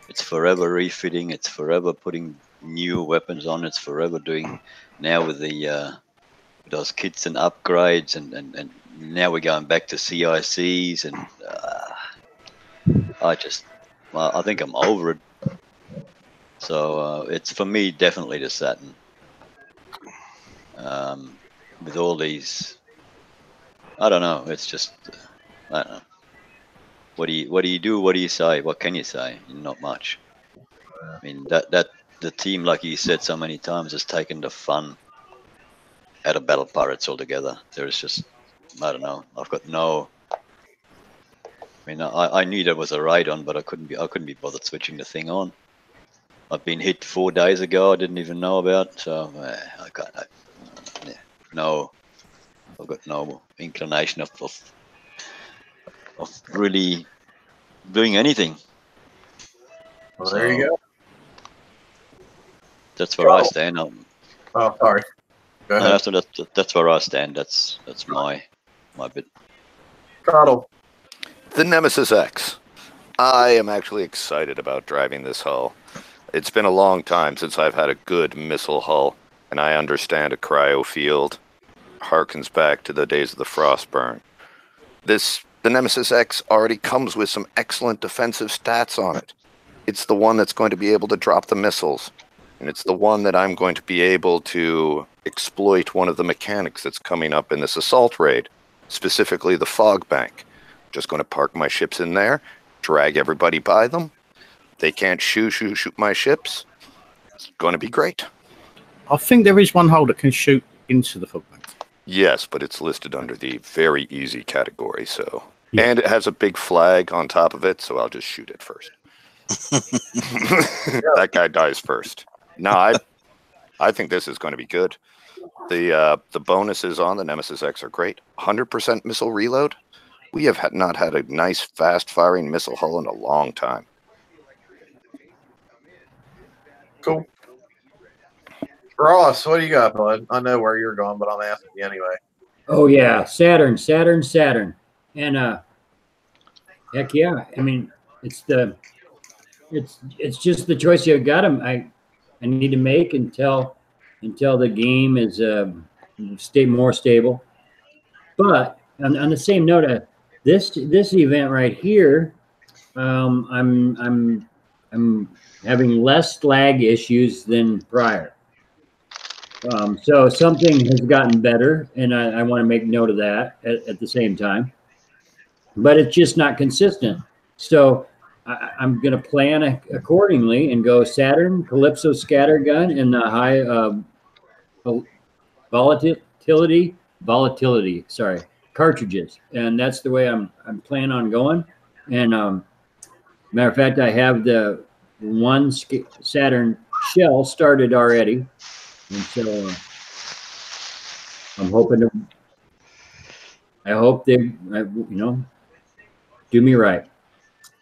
It's forever refitting. It's forever putting new weapons on. It's forever doing now with the those kits and upgrades, and now we're going back to CICs, and I think I'm over it. So it's for me definitely the Saturn. With all these, I don't know. It's just I don't know. What do you do? What do you say? What can you say? Not much. I mean that the team, like you said so many times, has taken the fun out of Battle Pirates altogether. There's just, I don't know. I've got no. I mean, I knew there was a raid on, but I couldn't be bothered switching the thing on. I've been hit 4 days ago. I didn't even know about. So I got no. I've got no inclination of really doing anything. Well, there you go. That's where I stand. Oh, sorry. Go ahead. No, that's where I stand. That's my bit. Carl. The Nemesis X. I am actually excited about driving this hull. It's been a long time since I've had a good missile hull, and I understand a cryo field harkens back to the days of the Frostburn. The Nemesis X already comes with some excellent defensive stats on it. It's the one that's going to be able to drop the missiles, and it's the one that I'm going to be able to exploit one of the mechanics that's coming up in this assault raid, specifically the fog bank. Just going to park my ships in there, drag everybody by them. They can't shoot my ships. It's going to be great. I think there is one hole that can shoot into the fog bank. Yes, but it's listed under the very easy category, so. Yeah. And it has a big flag on top of it, so I'll just shoot it first. That guy dies first. No, I think this is going to be good. The bonuses on the Nemesis X are great. 100% missile reload. We have not had a nice fast-firing missile hull in a long time. Cool. Ross, what do you got, bud? I know where you're going, but I'm asking you anyway. Oh yeah, Saturn. And heck yeah. I mean, it's just the choice you've got. I need to make until the game is stay more stable. But on the same note, this event right here, I'm having less lag issues than prior. So something has gotten better, and I want to make note of that at the same time. But it's just not consistent. So I'm going to plan accordingly and go Saturn, Calypso scattergun, and the high volatility cartridges, and that's the way I'm planning on going. And matter of fact, I have the one Saturn shell started already, and so I'm hoping I hope they do me right.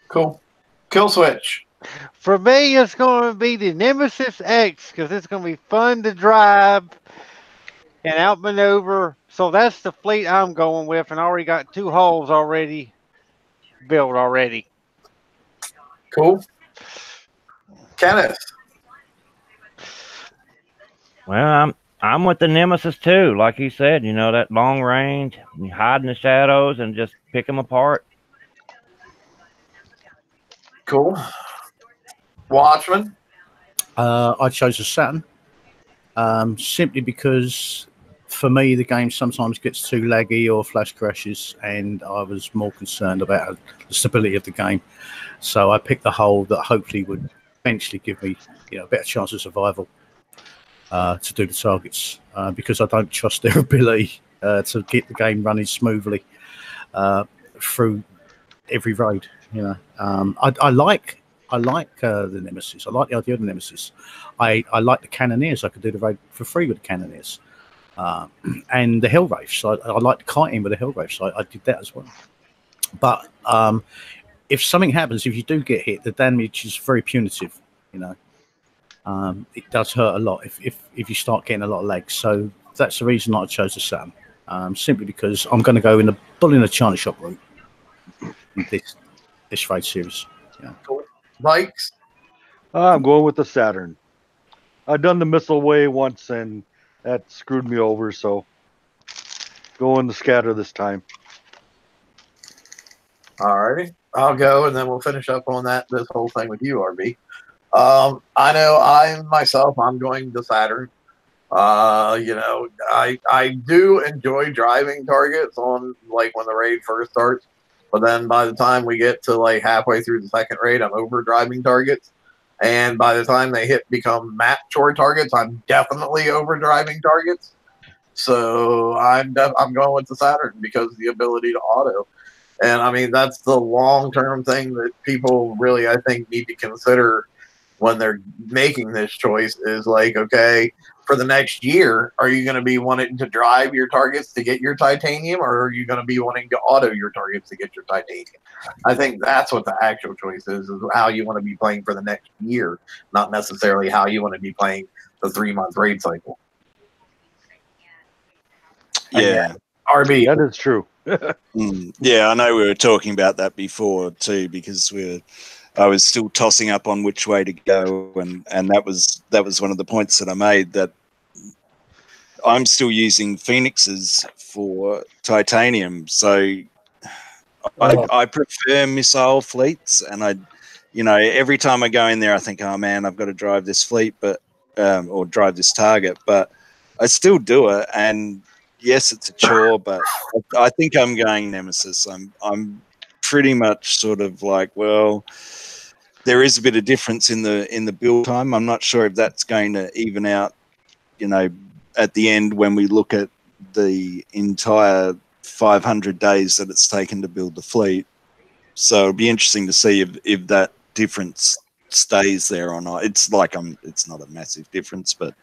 Cool. Kill switch. For me, it's going to be the Nemesis X because it's going to be fun to drive and outmaneuver. So that's the fleet I'm going with, and I already got 2 hulls already built already. Cool. Kenneth. Well, I'm with the Nemesis too. Like he said, that long range, you hide in the shadows and just pick them apart. Cool. Watchman. I chose a Saturn simply because for me the game sometimes gets too laggy or flash crashes, and I was more concerned about the stability of the game. So I picked the hull that hopefully would eventually give me a better chance of survival to do the targets because I don't trust their ability to get the game running smoothly through every raid. I like the Nemesis. I like the idea of the Nemesis. I like the Cannoneers. I could do the raid for free with the Cannoneers. And the Hellwraiths. I like the kiting with the Hellwraiths. So I did that as well. But if something happens, if you do get hit, the damage is very punitive. It does hurt a lot if you start getting a lot of legs. So that's the reason I chose the Saturn. Simply because I'm going to go in the bull in the China shop route with this raid series. Cool. Bikes. I'm going with the Saturn. I've done the missile way once, and that screwed me over, so going the scatter this time. Alrighty. I'll go, and then we'll finish up on this whole thing with you, RB. I know I'm going to Saturn. I do enjoy driving targets on when the raid first starts, but then by the time we get to halfway through the second raid, I'm over driving targets, and by the time they become map chore targets, I'm definitely over driving targets. So I'm going with the Saturn because of the ability to auto. And I mean, that's the long-term thing that people really, I think, need to consider when they're making this choice is okay, for the next year, are you going to be wanting to drive your targets to get your titanium, or are you going to be wanting to auto your targets to get your titanium? I think that's what the actual choice is how you want to be playing for the next year, not necessarily how you want to be playing the 3-month raid cycle. Yeah. RB. That is true. Yeah, I know we were talking about that before too, because I was still tossing up on which way to go, and that was one of the points that I made, that I'm still using Phoenixes for titanium. So I prefer missile fleets, and every time I go in there, I think, oh man, I've got to drive this fleet, or drive this target, but I still do it. And yes, it's a chore, but I think I'm going Nemesis. I'm pretty much sort of well, there is a bit of difference in the build time. I'm not sure if that's going to even out, at the end when we look at the entire 500 days that it's taken to build the fleet. So it'll be interesting to see if that difference stays there or not. It's like it's not a massive difference, but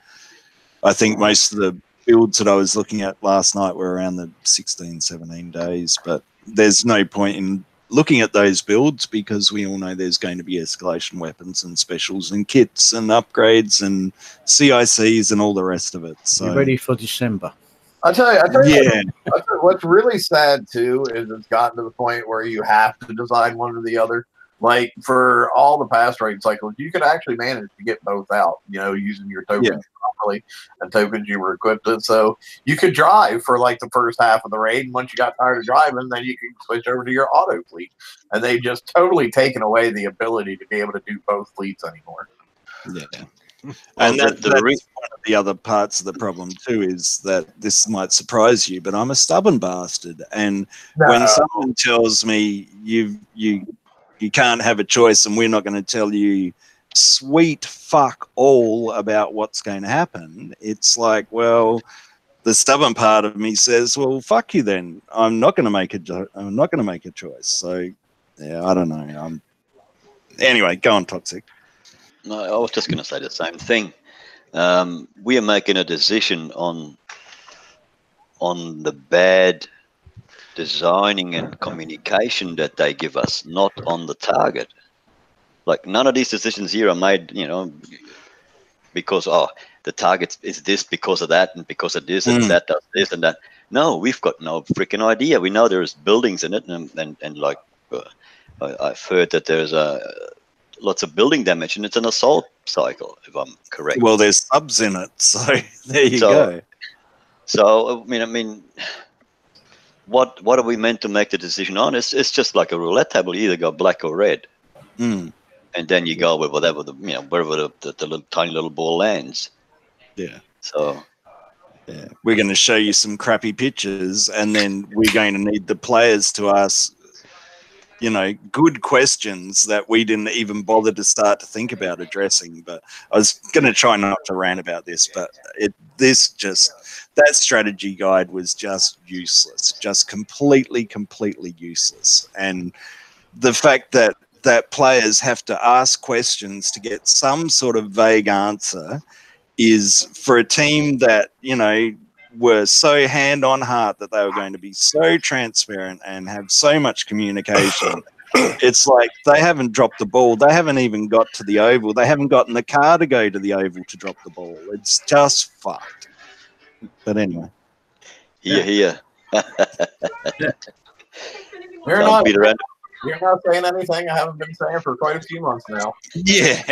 I think most of the builds that I was looking at last night were around the 16, 17 days, but there's no point in looking at those builds because we all know there's going to be escalation weapons and specials and kits and upgrades and CICs and all the rest of it. So you ready for December? I tell you, yeah. what's really sad too is it's gotten to the point where you have to design one or the other. Like for all the past raid cycles, you could actually manage to get both out, using your tokens properly and tokens you were equipped with. So you could drive for like the first half of the raid, and once you got tired of driving, then you could switch over to your auto fleet. And they've just totally taken away the ability to be able to do both fleets anymore. Yeah. And that's one of the other parts of the problem too, is that this might surprise you, but I'm a stubborn bastard. And when someone tells me you can't have a choice and we're not going to tell you sweet fuck all about what's going to happen, it's like, well, the stubborn part of me says, well, fuck you then. I'm not going to make a choice. So yeah, I don't know. Anyway, go on, Toxic. No, I was just going to say the same thing. We are making a decision on the bad designing and communication that they give us, not on the target. Like none of these decisions here are made, because the target is this because of that and because of this and that does this and that. No, we've got no freaking idea. We know there's buildings in it, and like I've heard that there's lots of building damage, and it's an assault cycle, if I'm correct. Well, there's subs in it, so there you go. So I mean, what are we meant to make the decision on? It's just like a roulette table. You either go black or red, and then you go with whatever wherever the little, tiny little ball lands. Yeah. So. Yeah, we're going to show you some crappy pictures, and then we're going to need the players to ask, good questions that we didn't even bother to start to think about addressing. But I was going to try not to rant about this, but that strategy guide was just useless, just completely useless. And the fact that players have to ask questions to get some sort of vague answer is, for a team that, were so hand on heart that they were going to be so transparent and have so much communication. It's like they haven't dropped the ball. They haven't even got to the oval. They haven't gotten the car to go to the oval to drop the ball. It's just fucked. But anyway. Here. You're not saying anything I haven't been saying for quite a few months now. Yeah.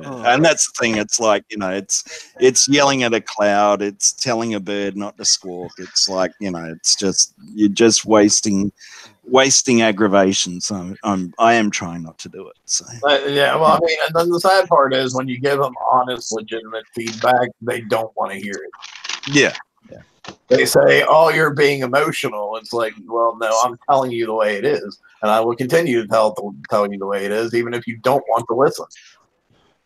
And that's the thing. It's like, it's yelling at a cloud. It's telling a bird not to squawk. It's like, it's just, you're just wasting aggravation. So I am trying not to do it. So. Yeah, well, I mean, and then the sad part is when you give them honest, legitimate feedback, they don't want to hear it. Yeah. They say, "Oh, you're being emotional." It's like, well, no, I'm telling you the way it is, and I will continue to tell you the way it is, even if you don't want to listen.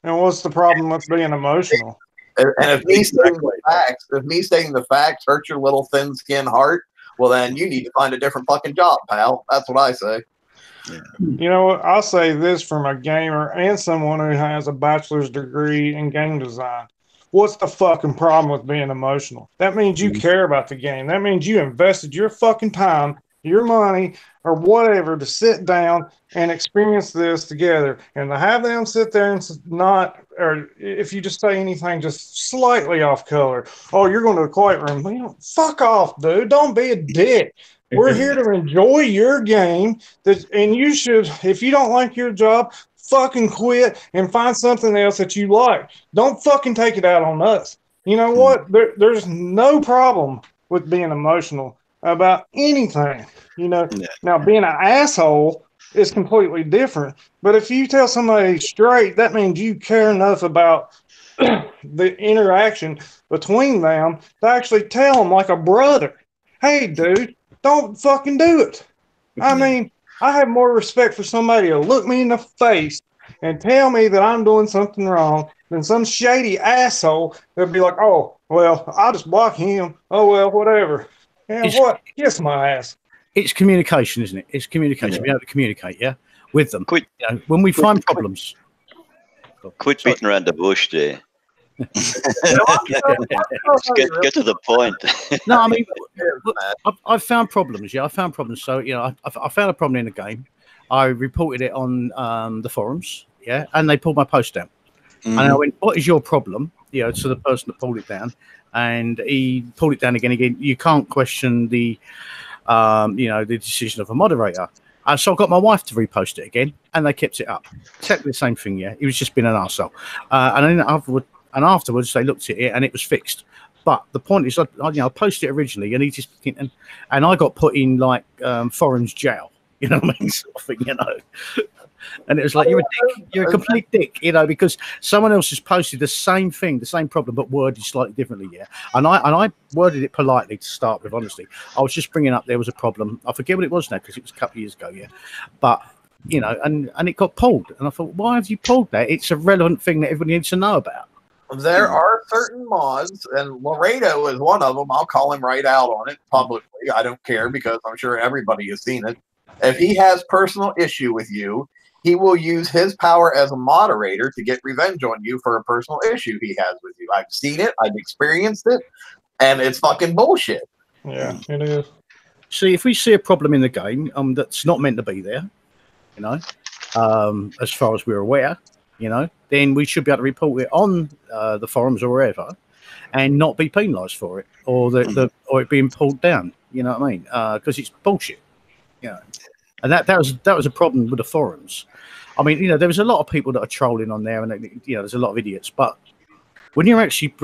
And what's the problem with being emotional? And if me stating the facts hurts your little thin-skinned heart, well, then you need to find a different fucking job, pal. That's what I say. Yeah. I'll say this from a gamer and someone who has a bachelor's degree in game design. What's the fucking problem with being emotional? That means you care about the game. That means you invested your fucking time, your money, or whatever to sit down and experience this together. And to have them sit there and or if you just say anything just slightly off color, oh, you're going to the quiet room. Fuck off, dude. Don't be a dick. We're here to enjoy your game. And you should, if you don't like your job, fucking quit and find something else that you like. Don't fucking take it out on us. You know what? There's no problem with being emotional about anything. Now being an asshole is completely different. But if you tell somebody straight, that means you care enough about the interaction between them to actually tell them like a brother, hey, dude, don't fucking do it. I mean, I have more respect for somebody to look me in the face and tell me that I'm doing something wrong than some shady asshole that'd be like, oh, well, I'll just block him. Oh, well, whatever. What? Kiss my ass. It's communication, isn't it? It's communication. Be able to communicate, yeah? with them. Quit, You know, when we find problems. quit Sorry. beating around the bush there. Get Get to the point. No, I mean, I've found problems. Yeah, I found problems. So, you know, I found a problem in the game. I reported it on the forums. Yeah, and they pulled my post down. And I went, "What is your problem?" You know, to the person that pulled it down, and he pulled it down again. You can't question the, you know, the decision of a moderator. So I got my wife to repost it again, and they kept it up. Exactly the same thing. Yeah, he was just being an arsehole. And then afterwards, they looked at it, and it was fixed. But the point is, I posted it originally, and he just and I got put in like forums jail. You know what I mean? Sort of thing, you know. And it was like, you're a dick. You're a complete dick, you know, because someone else has posted the same thing, the same problem, but worded slightly differently. Yeah, and I worded it politely to start with. Honestly, I was just bringing up there was a problem. I forget what it was now because it was a couple of years ago. Yeah, but you know, and it got pulled, and I thought, why have you pulled that? It's a relevant thing that everybody needs to know about. There are certain mods, and Laredo is one of them. I'll call him right out on it publicly. I don't care because I'm sure everybody has seen it. If he has personal issue with you, he will use his power as a moderator to get revenge on you for a personal issue he has with you. I've seen it, I've experienced it, and it's fucking bullshit. Yeah, it is. See, if we see a problem in the game that's not meant to be there, you know, as far as we're aware, you know, then we should be able to report it on the forums or wherever, and not be penalised for it, or or it being pulled down. You know what I mean? Because it's bullshit. You know, and that was a problem with the forums. I mean, you know, there was a lot of people that are trolling on there, and you know, there's a lot of idiots. But when you're actually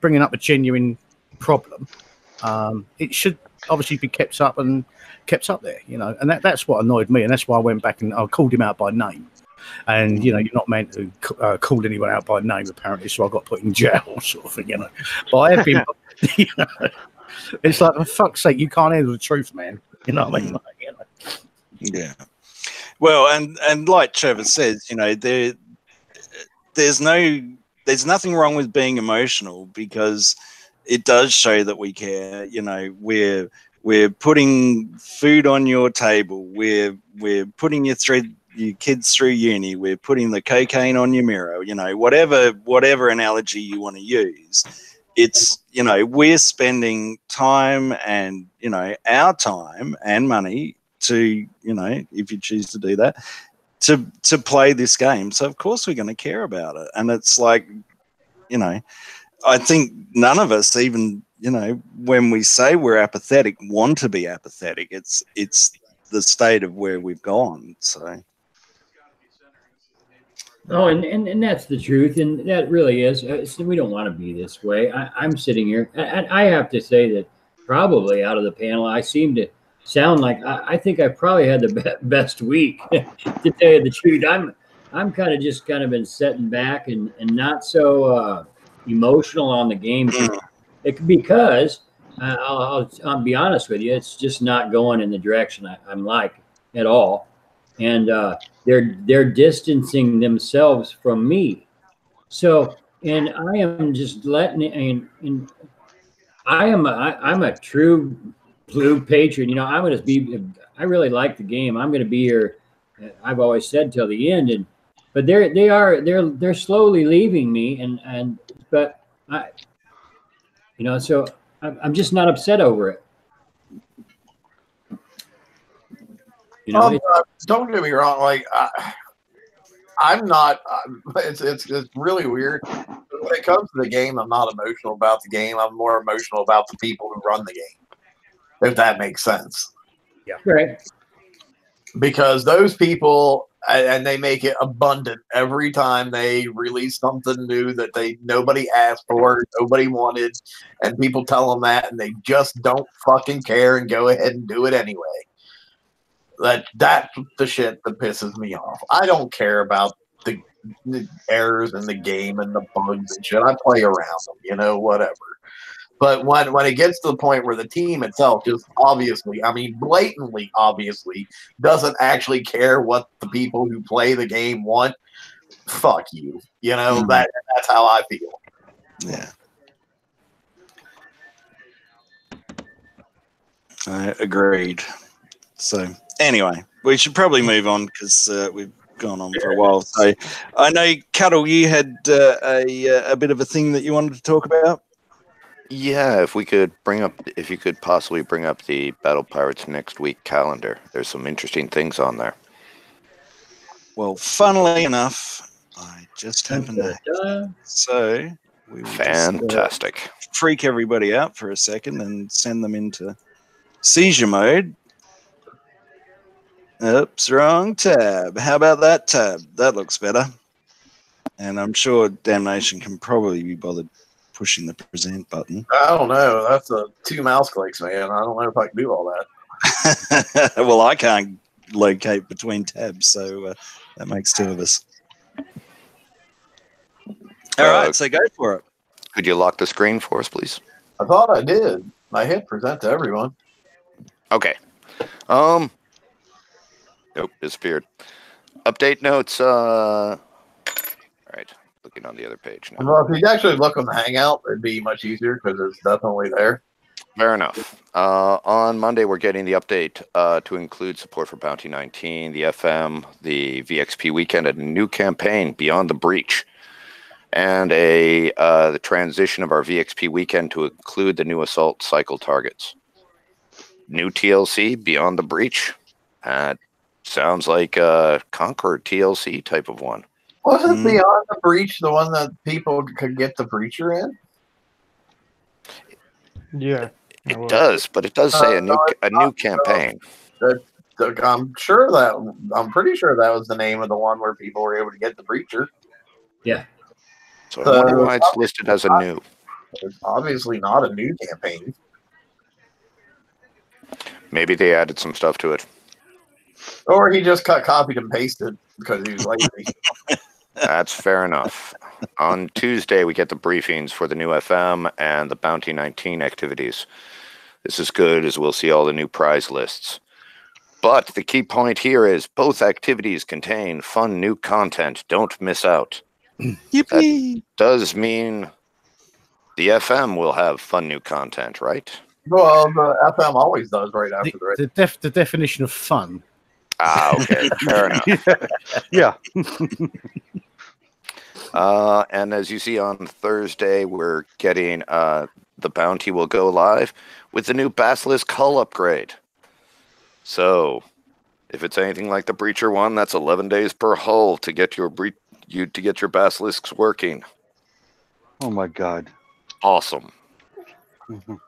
bringing up a genuine problem, it should obviously be kept up there. You know, and that's what annoyed me, and that's why I went back and I called him out by name. And you know, you're not meant to call anyone out by name, apparently. So I got put in jail, sort of thing. You know, but I have been. You know, it's like, for fuck's sake, you can't handle the truth, man. You know what I mean? Like, you know. Yeah. Well, and like Trevor says, you know, there's nothing wrong with being emotional, because it does show that we care. You know, we're putting food on your table. We're putting your kids through uni. We're putting the cocaine on your mirror. You know, whatever analogy you want to use. It's, you know, we're spending time and, you know, our time and money to, you know, if you choose to do that, to play this game. So of course we're going to care about it. And it's like, you know, I think none of us even, you know, when we say we're apathetic, want to be apathetic. It's the state of where we've gone. So. Oh, and that's the truth, and that really is. We don't want to be this way. I'm sitting here, and I have to say that probably out of the panel, I seem to sound like I think I probably had the best week. To tell you the truth, I'm kind of been sitting back and not so emotional on the game, because I'll be honest with you, it's just not going in the direction I'm like at all. And they're distancing themselves from me. So, and I am just letting. And I'm a true blue patriot. You know, I'm going to be. I really like the game. I'm going to be here. I've always said till the end. But they're slowly leaving me. But I, you know, so I'm just not upset over it. You know, don't get me wrong. Like, I'm not. It's really weird. When it comes to the game, I'm not emotional about the game. I'm more emotional about the people who run the game. If that makes sense. Yeah. Right. Because those people, and they make it abundant every time they release something new that nobody asked for, nobody wanted, and people tell them that, and they just don't fucking care and go ahead and do it anyway. That's the shit that pisses me off. I don't care about the errors in the game and the bugs and shit. I play around them, you know, whatever. But when it gets to the point where the team itself just blatantly obviously doesn't actually care what the people who play the game want, fuck you. You know, that's how I feel. Yeah. Agreed. So Anyway, we should probably move on because we've gone on for a while. So I know, Cuddle, you had a bit of a thing that you wanted to talk about. Yeah, if you could possibly bring up the Battle Pirates next week calendar. There's some interesting things on there. Well, funnily enough, I just happened to. So we will Fantastic. just, freak everybody out for a second and send them into seizure mode. Oops, wrong tab. How about that tab? That looks better. And I'm sure Damnation can probably be bothered pushing the present button. I don't know. That's 2 mouse clicks, man. I don't know if I can do all that. Well, I can't locate between tabs, so that makes 2 of us. All right, so go for it. Could you lock the screen for us, please? I thought I did. I hit present to everyone. Okay. Nope, disappeared. Update notes. All right, looking on the other page now. Well, if you actually look on the Hangout, it'd be much easier because it's definitely there. Fair enough. On Monday, we're getting the update to include support for Bounty 19, the FM, the VXP weekend, and a new campaign, Beyond the Breach, and the transition of our VXP weekend to include the new assault cycle targets. New TLC, Beyond the Breach. Sounds like a Conqueror TLC type of one. Wasn't Beyond the Breach the one that people could get the Breacher in? Yeah. It does, but it does say a new campaign. I'm pretty sure that was the name of the one where people were able to get the Breacher. Yeah. So I wonder why it's listed as a new. It's obviously not a new campaign. Maybe they added some stuff to it. Or he just copied and pasted because he was lazy. That's fair enough. On Tuesday, we get the briefings for the new FM and the Bounty 19 activities. This is good, as we'll see all the new prize lists. But the key point here is both activities contain fun new content. Don't miss out. Yippee! That does mean the FM will have fun new content, right? Well, the FM always does right after the race. The definition of fun. Ah, okay. Fair enough. Yeah. And as you see on Thursday, we're getting the Bounty will go live with the new Basilisk hull upgrade. So, if it's anything like the Breacher one, that's 11 days per hull to get your Basilisks working. Oh my God. Awesome. Mhm.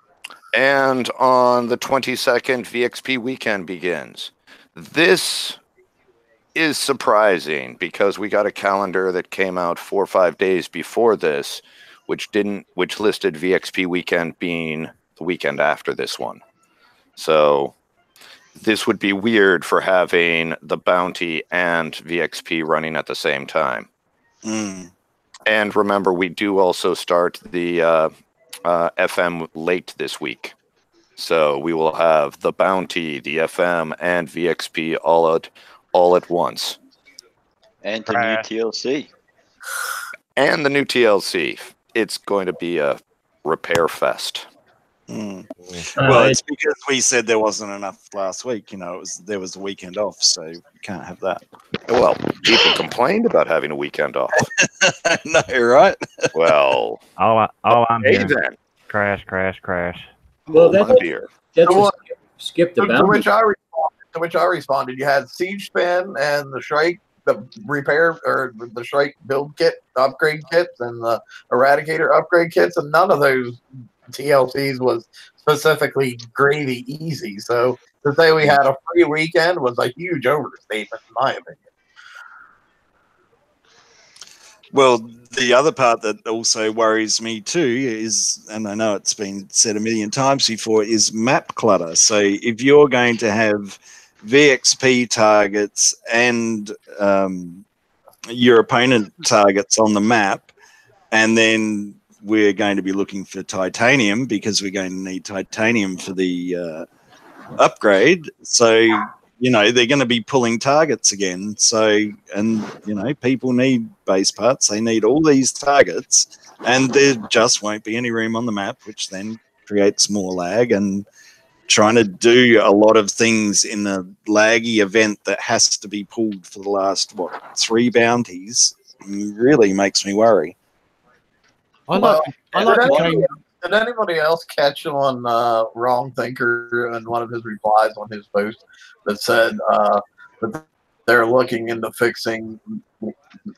And on the 22nd, VXP weekend begins. This is surprising because we got a calendar that came out 4 or 5 days before this, which listed VXP weekend being the weekend after this one. So this would be weird for having the Bounty and VXP running at the same time. And remember, we do also start the FM late this week. So we will have the Bounty, the FM, and VXP all at once. And the new TLC. And the new TLC. It's going to be a repair fest. Well, it's because we said there wasn't enough last week. There was a weekend off, so we can't have that. Well, people complained about having a weekend off. No, right? Well, all I'm hey hearing. then. Crash. Well, that's So skip the to boundary. which I responded, you had Siege Spin and the Shrike, the repair or the Shrike build kit, upgrade kits, and the Eradicator upgrade kits, and none of those TLCs was specifically gravy easy. So to say we had a free weekend was a huge overstatement, in my opinion. Well, the other part that also worries me too is, and I know it's been said a million times before, is map clutter. So if you're going to have VXP targets and your opponent targets on the map, and then we're going to be looking for titanium because we're going to need titanium for the upgrade. So they're going to be pulling targets again. So, and, people need base parts. They need all these targets, and there just won't be any room on the map, which then creates more lag. And trying to do a lot of things in a laggy event that has to be pulled for the last 3 bounties really makes me worry. I like the game. Did anybody else catch on Wrong Thinker and one of his replies on his post that said that they're looking into fixing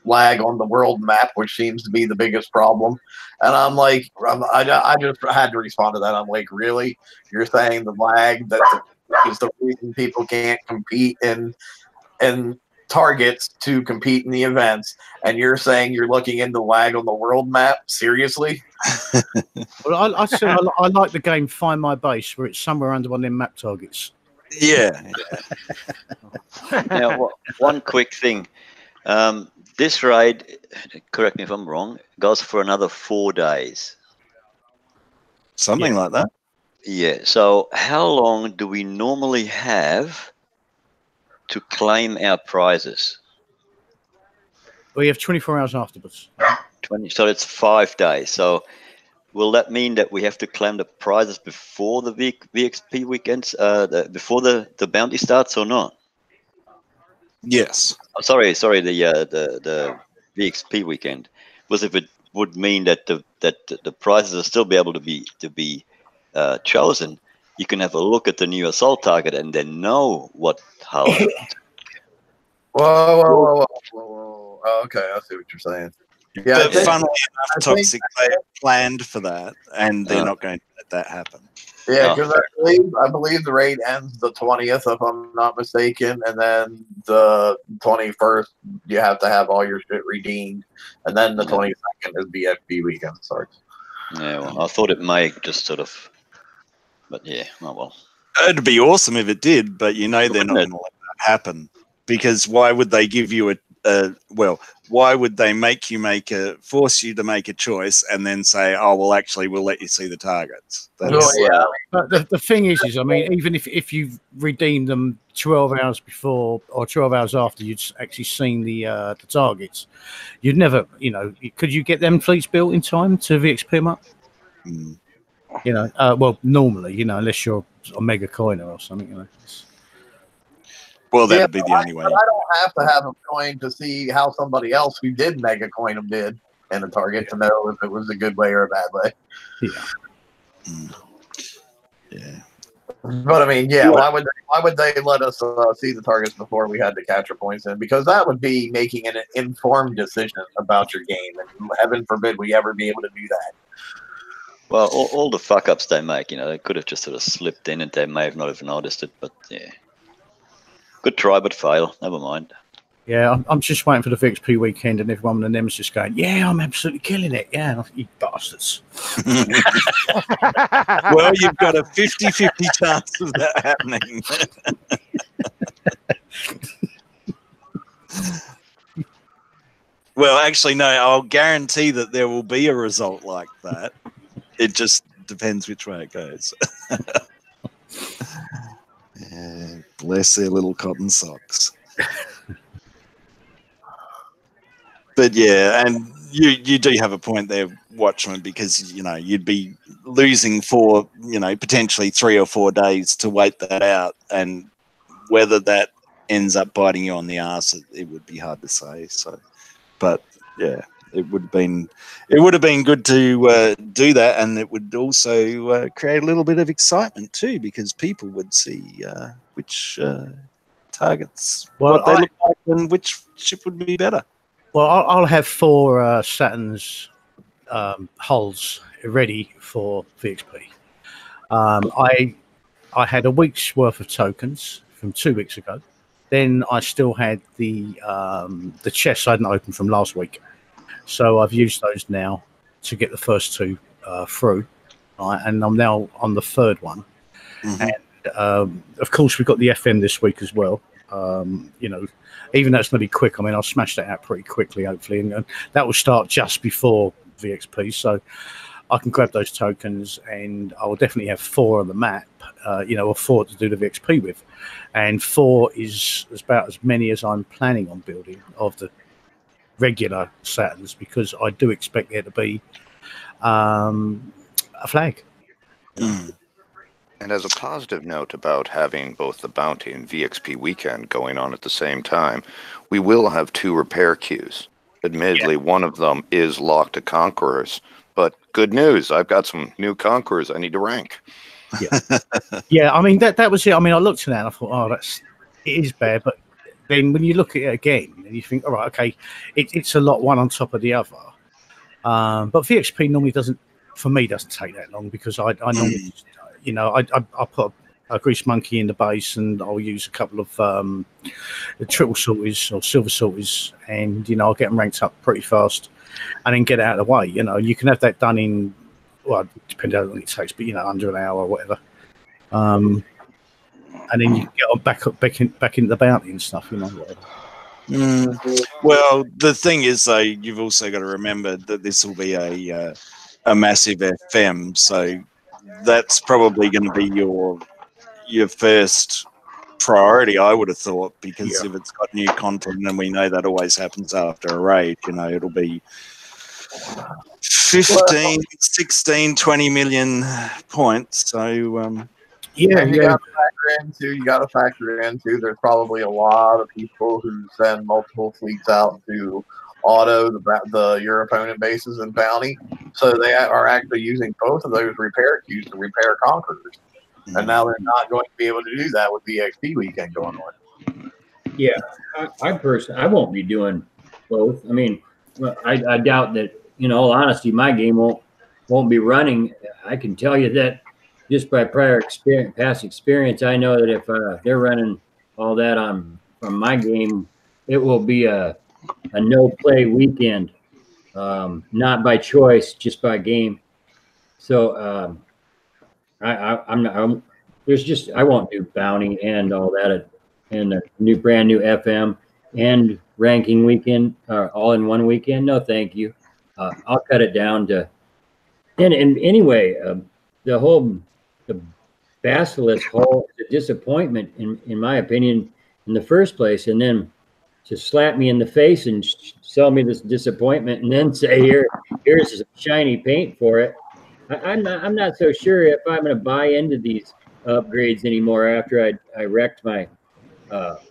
lag on the world map, which seems to be the biggest problem? And I'm like, I just had to respond to that. I'm like, really? You're saying the lag that is the reason people can't compete in targets to compete in the events, and you're saying you're looking into lag on the world map? Seriously? Well, I said I like the game Find My Base, where it's somewhere under one of them map targets. Yeah. Now, one quick thing. This raid, correct me if I'm wrong, goes for another 4 days. Something like that. Yeah. So how long do we normally have to claim our prizes? We have 24 hours afterwards. 20. So it's 5 days. So will that mean that we have to claim the prizes before the VXP weekends, before the bounty starts, or not? Yes. Oh, sorry, the VXP weekend. Was if it would mean that the prizes will still be able to be chosen, you can have a look at the new assault target and then know what Howler. Whoa. Oh, okay, I see what you're saying. Yeah, But funnily enough, Toxic, they planned for that, and they're not going to let that happen. Yeah, because I believe the raid ends the 20th, if I'm not mistaken, and then the 21st you have to have all your shit redeemed, and then the 22nd is BFB weekend starts. Yeah, well, I thought it may just sort of, but yeah, oh well. It'd be awesome if it did, but they're not going to let that happen, because why would they give you why would they force you to make a choice and then say, oh, well, actually, we'll let you see the targets? But the thing is, I mean, even if you redeemed them 12 hours before or 12 hours after you'd actually seen the targets, you'd never, could you get them fleets built in time to VXP them up? Well, normally, unless you're a mega coiner or something, Well, that'd be the only way. I don't have to have a coin to see how somebody else who did mega coin them did in the target to know if it was a good way or a bad way. Yeah. But I mean, why would they let us see the targets before we had to capture points in? Because that would be making an informed decision about your game, and heaven forbid we ever be able to do that. Well, all the fuck ups they make, they could have just sort of slipped in, and they may have not even noticed it. But yeah. Good try, but fail. Never mind. Yeah, I'm just waiting for the VXP weekend and everyone with the Nemesis going, yeah, I'm absolutely killing it. Yeah, you bastards. Well, you've got a 50-50 chance of that happening. Well, actually, no, I'll guarantee that there will be a result like that. It just depends which way it goes. Yeah, bless their little cotton socks. But yeah, and you do have a point there, Watchman, because you'd be losing for potentially 3 or 4 days to wait that out, and whether that ends up biting you on the arse, it would be hard to say. So, but yeah, it would have been good to do that, and it would also create a little bit of excitement too, because people would see which targets what they look like and which ship would be better. Well, I'll have 4 Saturn's hulls ready for VXP. I had a week's worth of tokens from 2 weeks ago. Then I still had the chests I hadn't opened from last week. So I've used those now to get the first 2 through, right? And I'm now on the 3rd one. And of course, we've got the FM this week as well. Even though it's going to be quick, I mean, I'll smash that out pretty quickly, hopefully, and that will start just before VXP. So I can grab those tokens, and I will definitely have 4 on the map, or 4 to do the VXP with, and 4 is about as many as I'm planning on building of the regular Saturns, because I do expect there to be a flag. And as a positive note about having both the Bounty and VXP weekend going on at the same time, we will have 2 repair queues. Admittedly, one of them is locked to Conquerors, but good news, I've got some new Conquerors I need to rank. Yeah, I mean that was it. I mean, I looked at that and I thought, it is bad, but then when you look at it again and you think, all right, okay, it's a lot one on top of the other. But VXP normally doesn't take that long because I normally, I put a grease monkey in the base and I'll use a couple of the triple salties or silver salties, and I'll get them ranked up pretty fast and then get it out of the way. You can have that done in, well, depending on how long it takes, but under an hour or whatever. And then you can get on back into the bounty and stuff, whatever. Well, the thing is, though, you've also got to remember that this will be a massive FM, so that's probably going to be your first priority, I would have thought, because if it's got new content, and we know that always happens after a raid, it'll be 15, 16, 20 million points. So, you got to factor into. There's probably a lot of people who send multiple fleets out to auto your opponent bases and bounty, so they are actually using both of those repair queues to repair Conquerors. And now they're not going to be able to do that with the XP weekend going on. Yeah, I personally, I won't be doing both. I mean, I doubt that. In all honesty, my game won't be running. I can tell you that just by past experience. I know that if they're running all that from my game, it will be a no play weekend, not by choice, just by game. So I'm not. I won't do bounty and all that and a brand new FM and ranking weekend all in one weekend. No, thank you. I'll cut it down to. And anyway, the Basilisk Hall is a disappointment in my opinion in the first place, and then to slap me in the face and sell me this disappointment, and then say here's some shiny paint for it. I'm not so sure if I'm going to buy into these upgrades anymore after I wrecked my. Well,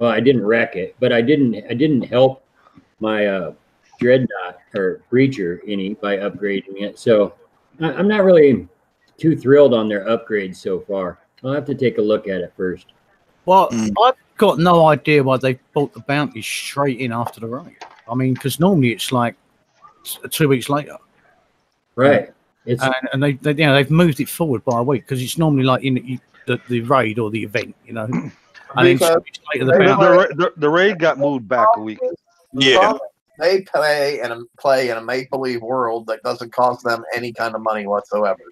I didn't wreck it, but I didn't help my Dreadnought or Breacher any by upgrading it. So I'm not really too thrilled on their upgrades so far. I'll have to take a look at it first. Well, I've got no idea why they bought the bounty straight in after the raid. I mean, because normally it's like 2 weeks later, right? And they've moved it forward by a week because it's normally like in the raid or the event, And then 2 weeks later, the raid got moved back a week. Yeah. They play in a make-believe world that doesn't cost them any kind of money whatsoever.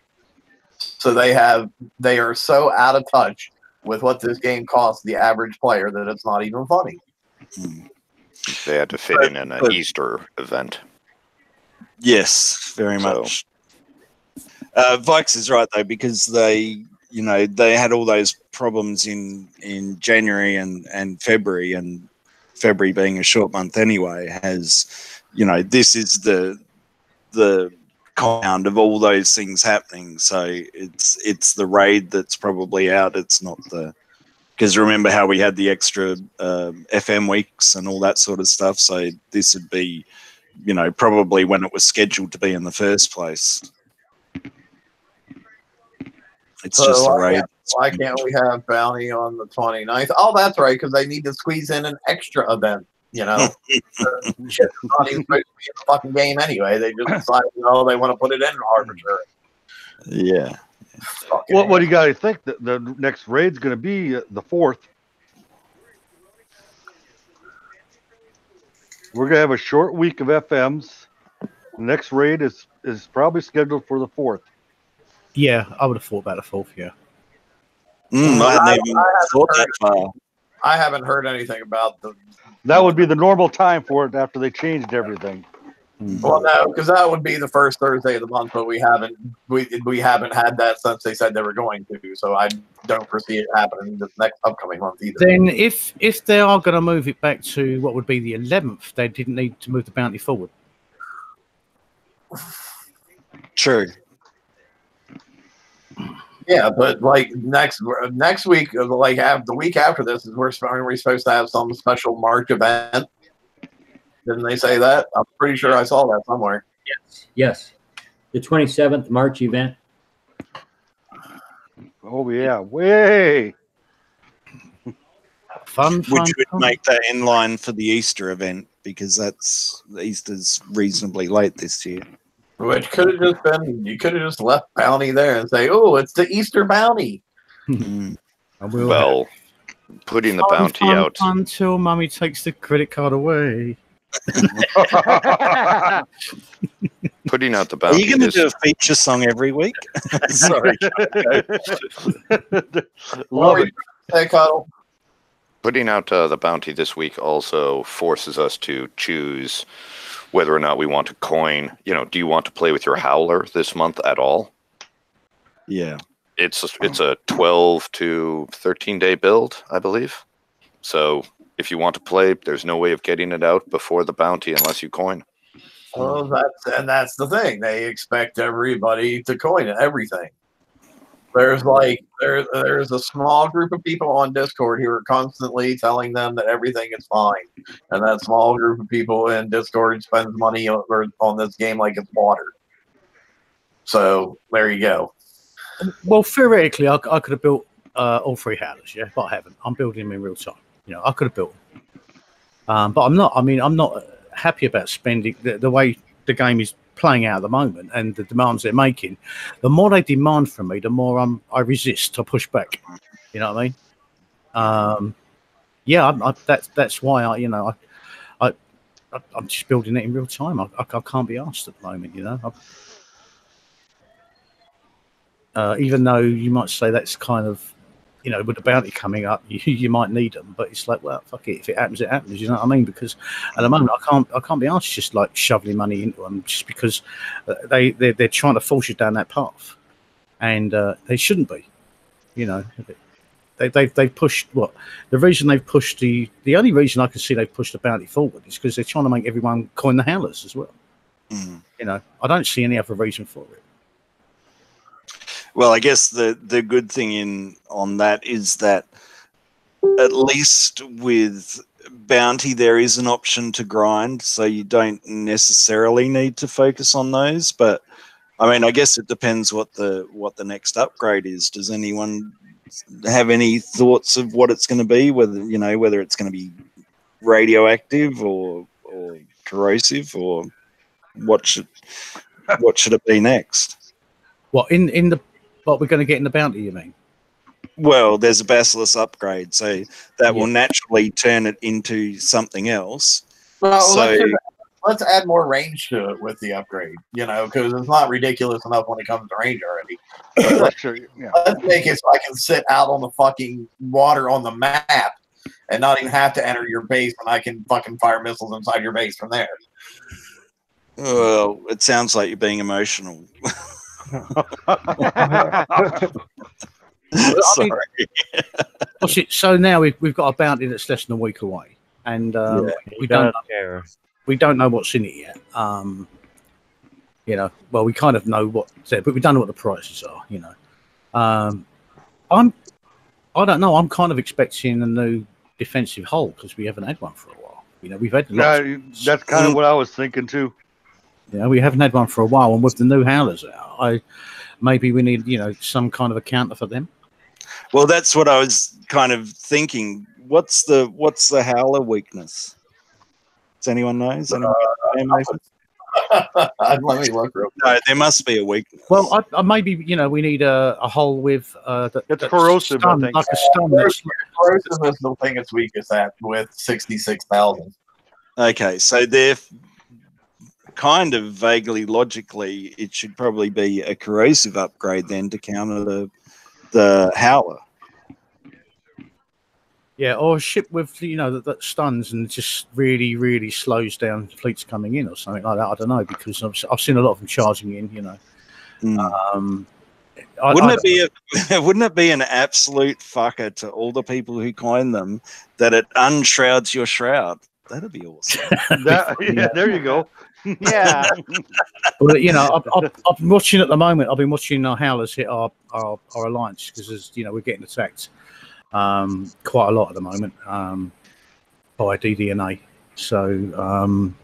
So they are so out of touch with what this game costs the average player that it's not even funny. They had to fit in an Easter event. Yes, very much. Vikes is right though, because they had all those problems in January and February, and February being a short month anyway, has, this is the compound of all those things happening. So it's the raid that's probably out. It's not because remember how we had the extra FM weeks and all that sort of stuff. So this would be, probably when it was scheduled to be in the first place. It's just the raid. Why can't we have bounty on the 29th? Oh, that's right, because they need to squeeze in an extra event. Shit's not even supposed to be in the fucking game anyway. They just decided, they want to put it in arbitrary. Yeah. What do you guys think? The next raid's going to be the 4th. We're going to have a short week of FMs. The next raid is probably scheduled for the 4th. Yeah, I would have thought about the 4th, yeah. I hadn't even thought that far. I haven't heard anything about the. That would be the normal time for it after they changed everything. Well, no, because that would be the first Thursday of the month, but we haven't had that since they said they were going to. So I don't foresee it happening this next upcoming month either. Then, if they are going to move it back to what would be the 11th, they didn't need to move the bounty forward. True. Yeah, but like next week, like the week after this, is we're supposed to have some special March event. Didn't they say that? I'm pretty sure I saw that somewhere. Yes. The 27th March event. Oh yeah, way. Fun. Which would make that in line for the Easter event because Easter's reasonably late this year. Which could have just been, you could have just left bounty there and say, "Oh, it's the Easter bounty." Well, putting the bounty out until Mummy takes the credit card away. Putting out the Are bounty. you going to do a feature song every week? Sorry. Love it. Hey, Cuddle. Putting out the bounty this week also forces us to choose whether or not we want to coin. You know, do you want to play with your Howler this month at all? Yeah. It's a 12 to 13 day build, I believe. So if you want to play, there's no way of getting it out before the bounty unless you coin. Well, that's the thing. They expect everybody to coin everything. There's a small group of people on Discord who are constantly telling them that everything is fine, and that small group of people in Discord spends money on this game like it's water. So there you go. Well, theoretically, I could have built all 3 Howlers, yeah, but I haven't. I'm building them in real time. You know, I could have built them. But I'm not. I mean, I'm not happy about spending the way the game is playing out at the moment and the demands they're making. The more they demand from me, the more I resist. I push back. You know what I mean? Yeah, that's why I'm just building it in real time. I can't be asked at the moment. You know. Even though you might say that's kind of, you know, with the bounty coming up, you might need them, but it's like, well, fuck it. If it happens, it happens. You know what I mean? Because at the moment, I can't be asked just like shoveling money into them just because they're trying to force you down that path, and they shouldn't be. You know, they've pushed what the reason they've pushed the only reason I can see they've pushed the bounty forward is because they're trying to make everyone coin the Howlers as well. Mm. You know, I don't see any other reason for it. Well, I guess the good thing on that is that at least with bounty there is an option to grind, so you don't necessarily need to focus on those. But I mean, I guess it depends what the next upgrade is. Does anyone have any thoughts of what it's going to be? Whether it's going to be radioactive or corrosive, or what should it be next? What in the what we're going to get in the bounty, you mean? Well, there's a Basilisk upgrade, so that will naturally turn it into something else. Well, so let's add more range to it with the upgrade, you know, because it's not ridiculous enough when it comes to range already. That's true. Yeah. Let's make it so I can sit out on the fucking water on the map and not even have to enter your base, and I can fucking fire missiles inside your base from there. well, it sounds like you're being emotional. Sorry. So now we've got a bounty that's less than a week away, and we don't know what's in it yet. You know, well, we kind of know what's there, but we don't know what the prices are. You know, I don't know. I'm kind of expecting a new defensive hull because we haven't had one for a while. You know, we've had that's kind of what I was thinking too. Yeah, we haven't had one for a while, and with the new Howlers out, maybe we need, you know, some kind of a counter for them. Well, that's what I was kind of thinking. What's the Howler weakness? Does anyone know? Let me look real quick. No, there must be a weakness. Well, maybe, you know, we need a hull with it's corrosive. Stun, I think. like a stun. Corrosive is the thing it's weakest at with 66,000. Okay, so they're kind of vaguely logically, it should probably be a corrosive upgrade then to counter the Howler. Yeah, or a ship with, you know, that stuns and just really, really slows down fleets coming in or something like that. I don't know, because I've seen a lot of them charging in, you know. Wouldn't it be an absolute fucker to all the people who coin them that it unshrouds your shroud? That'd be awesome. Yeah, there you go. Yeah. Well, you know, I've been watching at the moment. I've been watching our Howlers hit our alliance because, you know, we're getting attacked quite a lot at the moment by DDNA. So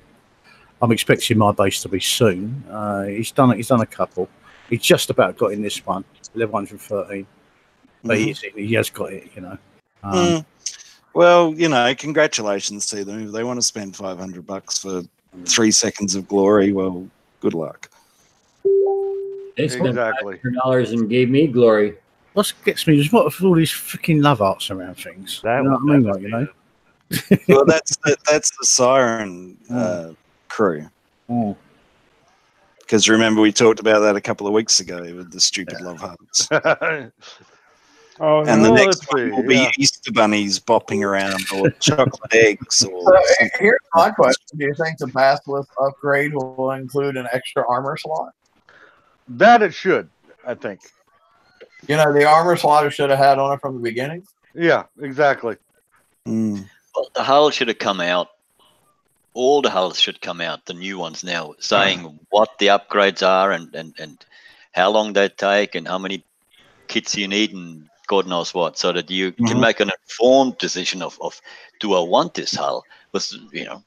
I'm expecting my base to be soon. He's done a couple. He's just about got in this one, level 113, but he has got it. You know. Well, you know, congratulations to them. If they want to spend $500 for 3 seconds of glory, well, good luck. They spent Exactly. $500 and gave me glory. What gets me is what with all these freaking love arts around things. That You know was- what I mean? that Like, you know. Well, that's the Siren crew. Oh. Because remember, we talked about that a couple of weeks ago with the stupid love hearts. Oh, And the Well, next let's one see, will be yeah. Easter bunnies bopping around or chocolate eggs or So something. here's my question: do you think the Basilisk upgrade will include an extra armor slot? That it should, I think. You know, the armor slot it should have had on it from the beginning. Yeah, exactly. Mm. Well, the hull should have come out. All the hulls should come out, the new ones now, saying what the upgrades are and how long they take and how many kits you need and God knows what, so that you can make an informed decision of do I want this hull? Because, you know,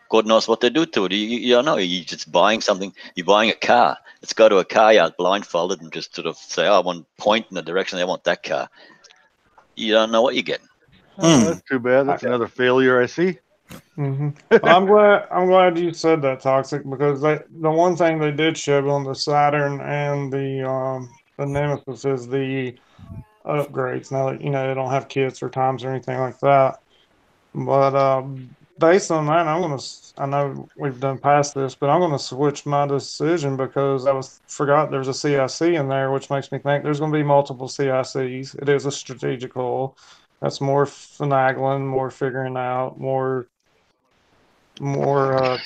God knows what they do to it. You don't know. You're just buying something. You're buying a car. Let's go to a car yard blindfolded and just sort of say, oh, I want to point in the direction they want that car. You don't know what you're getting. Oh, that's too bad. That's another failure I see. I'm glad you said that, Toxic, because the one thing they did show on the Saturn and the Nemesis is the upgrades. Now that, you know, they don't have kits or times or anything like that, but based on that, I know we've done past this, but I'm gonna switch my decision because forgot there's a CIC in there, which makes me think there's gonna be multiple CICs. It is a strategic hull. That's more finagling, more figuring out, more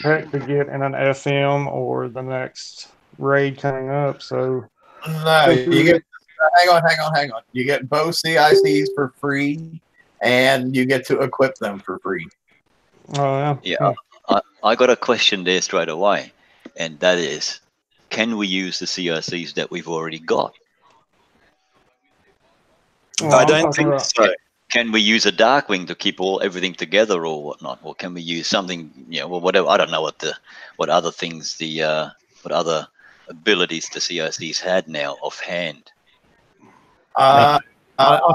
tech to get in an FM or the next raid coming up. So No, you get hang on. You get both CICs for free, and you get to equip them for free. Oh Yeah, I got a question there straight away, and that is, can we use the CICs that we've already got? I don't think so. Can we use a Darkwing to keep everything together or whatnot, or can we use something, you know, whatever? I don't know what other things what other abilities the CICs had now offhand. I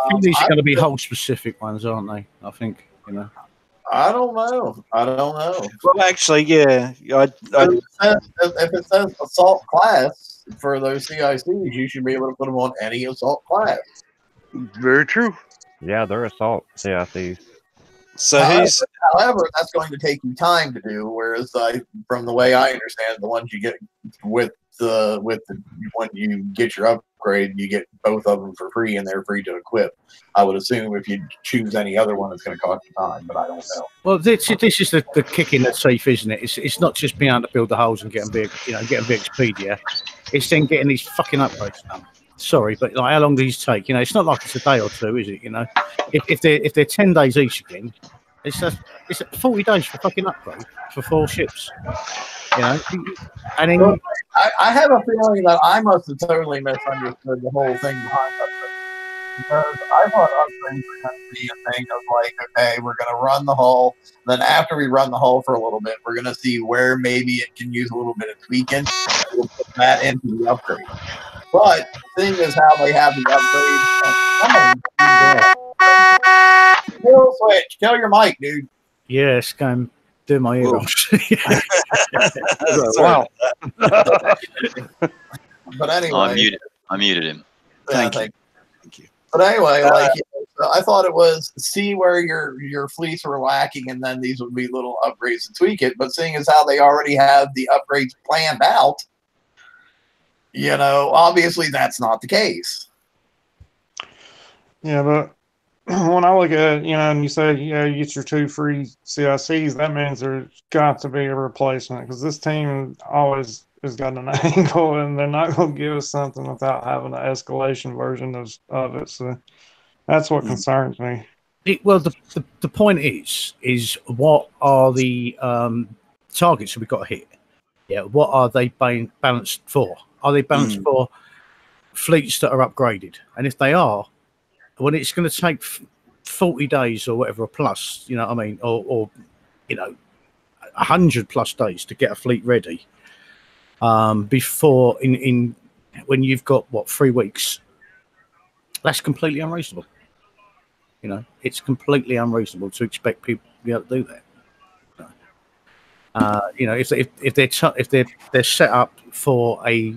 think these are going to be whole specific ones, aren't they? I think, you know. I don't know. Well, actually, yeah. If it says assault class for those CICs, you should be able to put them on any assault class. Very true. Yeah, they're assault CICs. So however, that's going to take you time to do. Whereas, from the way I understand, the ones you get when you get your upgrade, you get both of them for free, and they're free to equip. I would assume if you choose any other one, it's going to cost you time, but I don't know. Well, this is the kick in the teeth, isn't it? It's not just being able to build the holes and getting big speed. Yeah, it's then getting these fucking upgrades done. Sorry, but like, how long do these take? You know, it's not like it's a day or two, is it? You know, if they're 10 days each again, it's 40 days for fucking upgrade for 4 ships. You know, and then I have a feeling that I must have totally misunderstood the whole thing behind that. Because I thought upgrades were going to be a thing of like, okay, we're going to run the hull. Then after we run the hull for a little bit, we're going to see where maybe it can use a little bit of tweaking. And we'll put that into the upgrade. But seeing as how they have the upgrade, kill switch, kill your mic, dude. yes, go and do my ear off. Wow. But anyway, I muted him. Thank you. But anyway, I thought it was see where your fleets were lacking, and then these would be little upgrades to tweak it. But seeing as how they already have the upgrades planned out, you know, obviously that's not the case. Yeah, but when I look at it, you know, and you say, yeah, you get your 2 free CICs, that means there's got to be a replacement because this team always has got an angle, and they're not going to give us something without having an escalation version of it. So that's what concerns me. Well, the point is what are the targets that we've got to hit. Yeah, what are they balanced for? Are they balanced for fleets that are upgraded? And if they are, when it's going to take 40 days or whatever plus, you know what I mean, or you know, 100+ days to get a fleet ready, before in when you've got what 3 weeks, that's completely unreasonable. You know, it's completely unreasonable to expect people to be able to do that. You know, if they're set up for a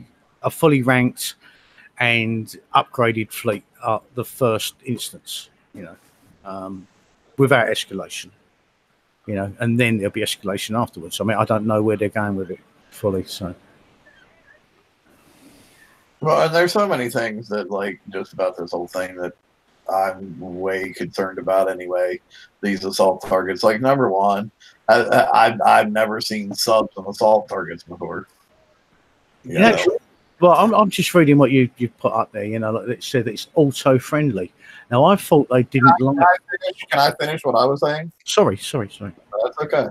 fully ranked and upgraded fleet at the first instance, you know, without escalation, you know, and then there'll be escalation afterwards. I mean, I don't know where they're going with it fully. So, well, and there's so many things that, like, just about this whole thing that I'm way concerned about anyway. These assault targets, like, number one, I've never seen subs on assault targets before. yeah. Well, I'm just reading what you put up there. You know, like it said it's auto friendly. Now, I thought they didn't like. Can I finish what I was saying? Sorry. That's okay.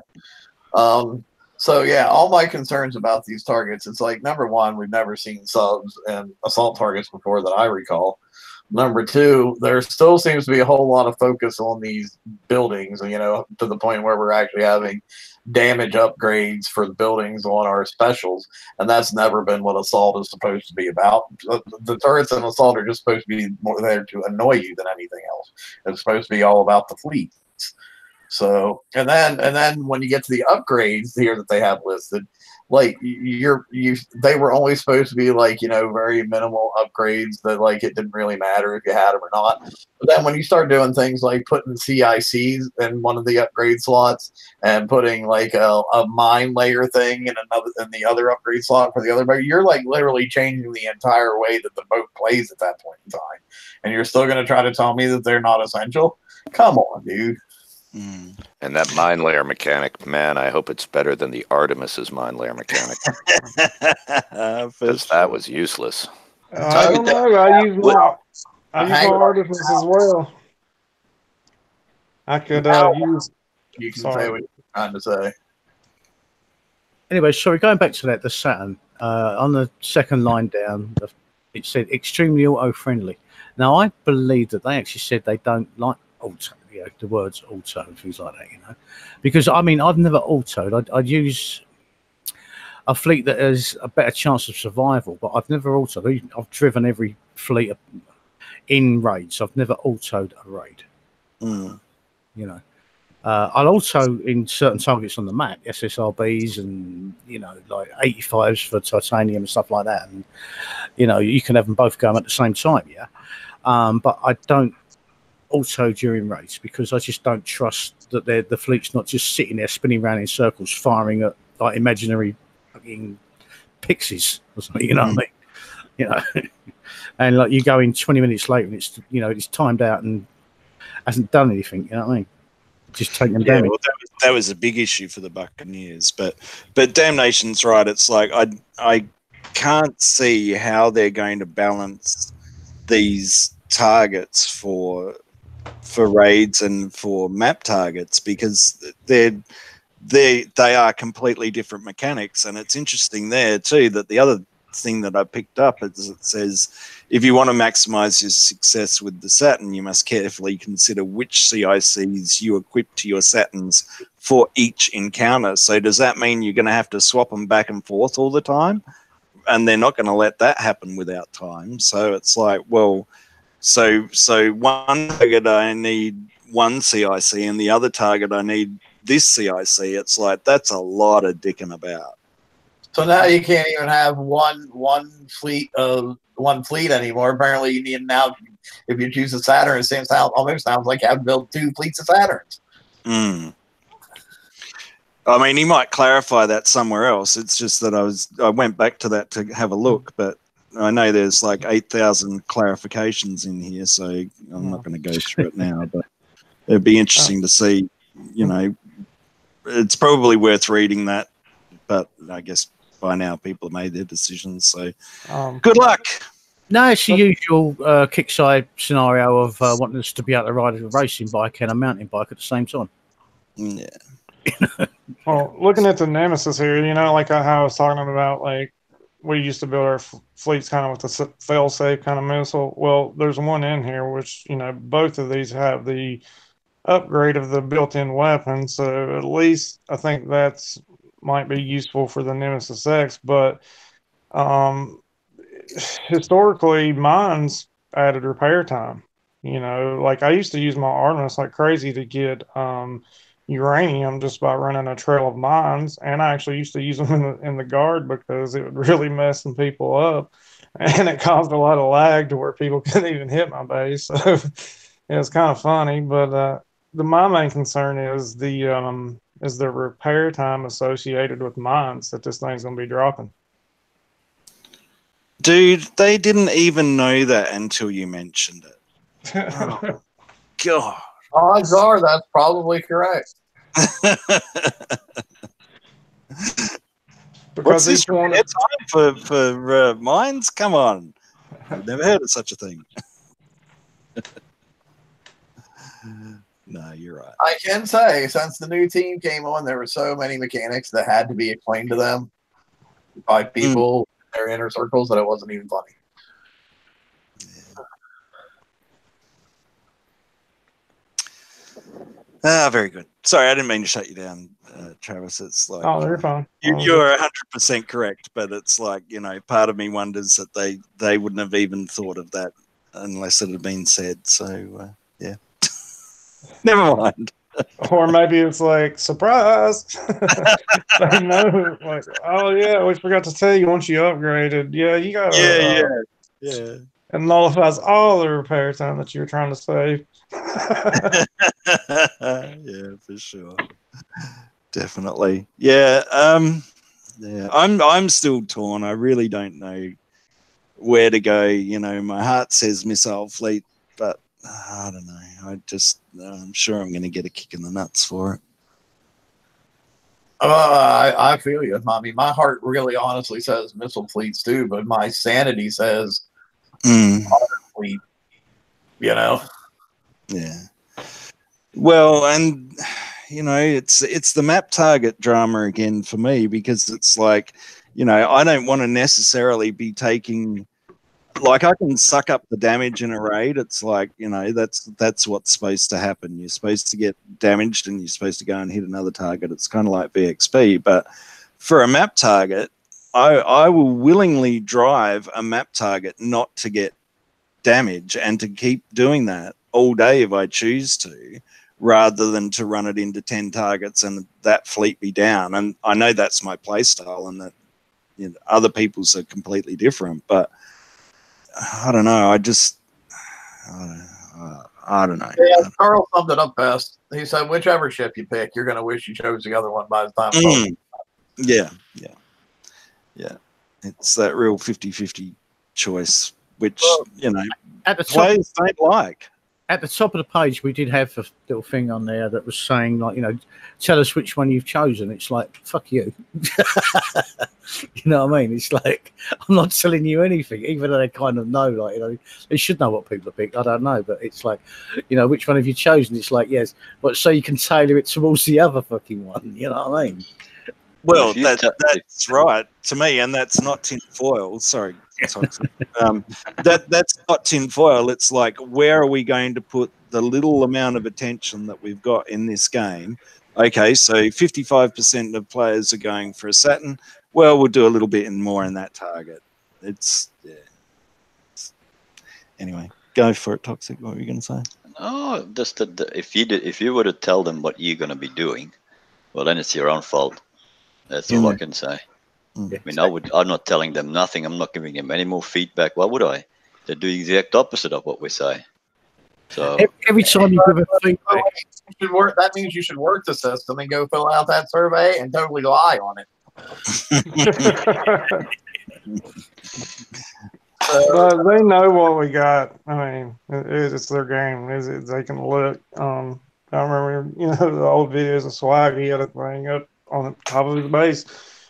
So yeah, all my concerns about these targets, it's like, number one, we've never seen subs and assault targets before that I recall. Number two, there still seems to be a whole lot of focus on these buildings, you know, to the point where we're actually having damage upgrades for the buildings on our specials, and that's never been what assault is supposed to be about. The turrets and assault are just supposed to be more there to annoy you than anything else. It's supposed to be all about the fleets. So, and then when you get to the upgrades here that they have listed, like they were only supposed to be like, you know, very minimal upgrades that, like, it didn't really matter if you had them or not. But then when you start doing things like putting CICs in one of the upgrade slots and putting like a mine layer thing in the other upgrade slot for the other boat, you're like literally changing the entire way that the boat plays at that point in time. And you're still going to try to tell me that they're not essential? Come on, dude. And that mine layer mechanic, man, I hope it's better than the Artemis's mine layer mechanic. Because that was useless. I don't know. I use my Artemis as well. I could use. You can say what you're trying to say. Anyway, sorry, going back to that, the Saturn, on the second line down, it said extremely auto-friendly. Now, I believe that they actually said they don't like auto, you know, the words auto and things like that, you know. Because, I mean, I've never autoed. I'd use a fleet that has a better chance of survival, but I've never autoed. I've driven every fleet in raids. I've never autoed a raid. You know. I'll also in certain targets on the map, SSRBs and, you know, like 85s for titanium and stuff like that, and, you know, you can have them both going at the same time, yeah. But I don't auto during raids because I just don't trust that the fleet's not just sitting there spinning around in circles, firing at like imaginary fucking pixies or something. You know what I mean? You know, and like you go in 20 minutes later and it's, you know, it's timed out and hasn't done anything. You know what I mean? Just taking them damage. Well, that was a big issue for the Buccaneers, but Damnation's right. It's like I can't see how they're going to balance these targets for raids and for map targets because they are completely different mechanics. And it's interesting there too that the other thing that I picked up is it says if you want to maximize your success with the Saturn, you must carefully consider which CICs you equip to your Saturns for each encounter. So does that mean you're going to have to swap them back and forth all the time? And they're not going to let that happen without time. So it's like, well, so one target I need one CIC and the other target I need this CIC. It's like, that's a lot of dicking about. So now you can't even have one fleet anymore. Apparently, you need now. If you choose a Saturn, it almost sounds like you have to build 2 fleets of Saturns. I mean, he might clarify that somewhere else. It's just that I went back to that to have a look, but I know there's like 8,000 clarifications in here, so I'm not going to go through it now. But it'd be interesting to see. You know, it's probably worth reading that, but I guess by now people have made their decisions. So good luck. No, it's the usual kickside scenario of wanting us to be able to ride a racing bike and a mountain bike at the same time. Yeah. Well, looking at the Nemesis here, like how I was talking about, like we used to build our fleets kind of with a fail-safe kind of missile. Well, there's one in here which both of these have the upgrade of the built-in weapon, so at least I think that's might be useful for the Nemesis X. But historically, mines added repair time. Like I used to use my Artemis like crazy to get uranium just by running a trail of mines, and I actually used to use them in the guard because it would really mess some people up, and it caused a lot of lag to where people couldn't even hit my base. So it was kind of funny. But my main concern is the repair time associated with mines that this thing's going to be dropping. Dude, they didn't even know that until you mentioned it. Oh, God. Odds are that's probably correct. What's this repair time for mines? Come on. I've never heard of such a thing. No, you're right. I can say, since the new team came on, there were so many mechanics that had to be explained to them by people in their inner circles that it wasn't even funny. Very good. Sorry, I didn't mean to shut you down, Travis. It's like, oh, they're fine. You're 100% correct, but it's like, part of me wonders that they wouldn't have even thought of that unless it had been said. So, yeah. Never mind. Or maybe it's like, surprise. They know, like, oh, yeah, we forgot to tell you once you upgraded. Yeah, you got to. Yeah. It nullifies all the repair time that you were trying to save. Yeah, for sure. Definitely. Yeah. I'm still torn. I really don't know where to go. My heart says missile fleet, but I don't know. I'm sure I'm going to get a kick in the nuts for it. I feel you. I mean, my heart really honestly says missile fleets too, but my sanity says fleet, Yeah. Well, and it's the map target drama again for me, because it's like, I don't want to necessarily be taking, like, I can suck up the damage in a raid. It's like, that's what's supposed to happen. You're supposed to get damaged and you're supposed to go and hit another target. It's kind of like VXP, but for a map target, I will willingly drive a map target not to get damage and to keep doing that all day if I choose to, rather than to run it into 10 targets and that fleet be down. And I know that's my play style, and that other people's are completely different, but I don't know. I don't know. Yeah, Carl summed it up best. He said, whichever ship you pick, you're going to wish you chose the other one by the time. Yeah. It's that real 50-50 choice, which, at the top, players don't like. At the top of the page, we did have a little thing on there that was saying, like, tell us which one you've chosen. It's like, fuck you. You know what I mean? It's like, I'm not telling you anything, even though they kind of know, like, they should know what people have picked. I don't know, but it's like, which one have you chosen? It's like, yes, but so you can tailor it towards the other fucking one. You know what I mean? Well, that's right to me, and that's not tinfoil. Sorry. That's not tinfoil. It's like, where are we going to put the little amount of attention that we've got in this game? Okay, so 55% of players are going for a Saturn. Well, we'll do a little bit more in that target. Anyway, go for it, Toxic. What were you going to say? Oh, just that if you were to tell them what you're going to be doing, well, then it's your own fault. That's all I can say. I mean, I'm not telling them nothing. I'm not giving them any more feedback. Why would I? They do the exact opposite of what we say. So every time you give a feedback, that means you should work the system and go fill out that survey and totally lie on it. They know what we got. I mean, it's their game. They can look. I remember, the old videos of Swag. He had a thing up on the top of his base.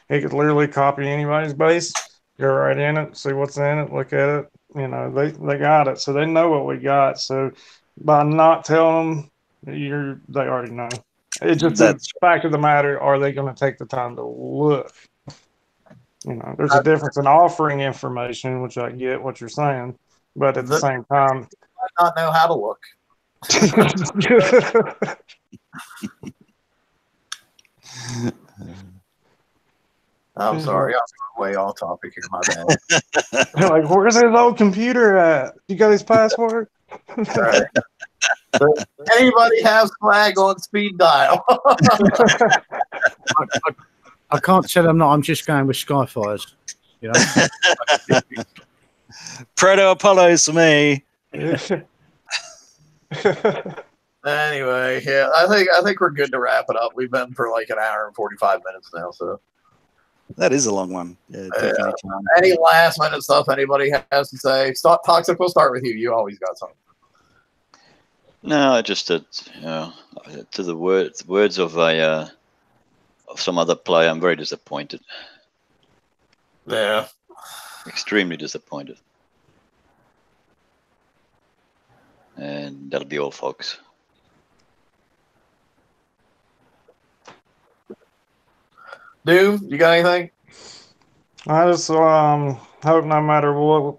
He could literally copy anybody's base, go right in it, see what's in it, look at it. They got it, so they know what we got. So by not telling them, they already know. It's just the fact of the matter, are they going to take the time to look? You know, there's a difference in offering information, which I get what you're saying, but at the same time, I not know how to look. I'm sorry, I'm way off topic here. My bad. Like, where's his old computer at? You got his password? Right. Does anybody have Swag on speed dial? I can't tell them not. I'm just going with Skyfires. You know. Proto Apollos for me. Anyway, yeah, I think we're good to wrap it up. We've been for like an hour and 45 minutes now, so that is a long one. Yeah, definitely. Any last minute stuff anybody has to say? Toxic, we'll start with you. You always got something. No, just that, you know, to the words of some other player, I'm very disappointed. Yeah. Extremely disappointed. And that'll be all, folks. Dude, you got anything? I just hope no matter what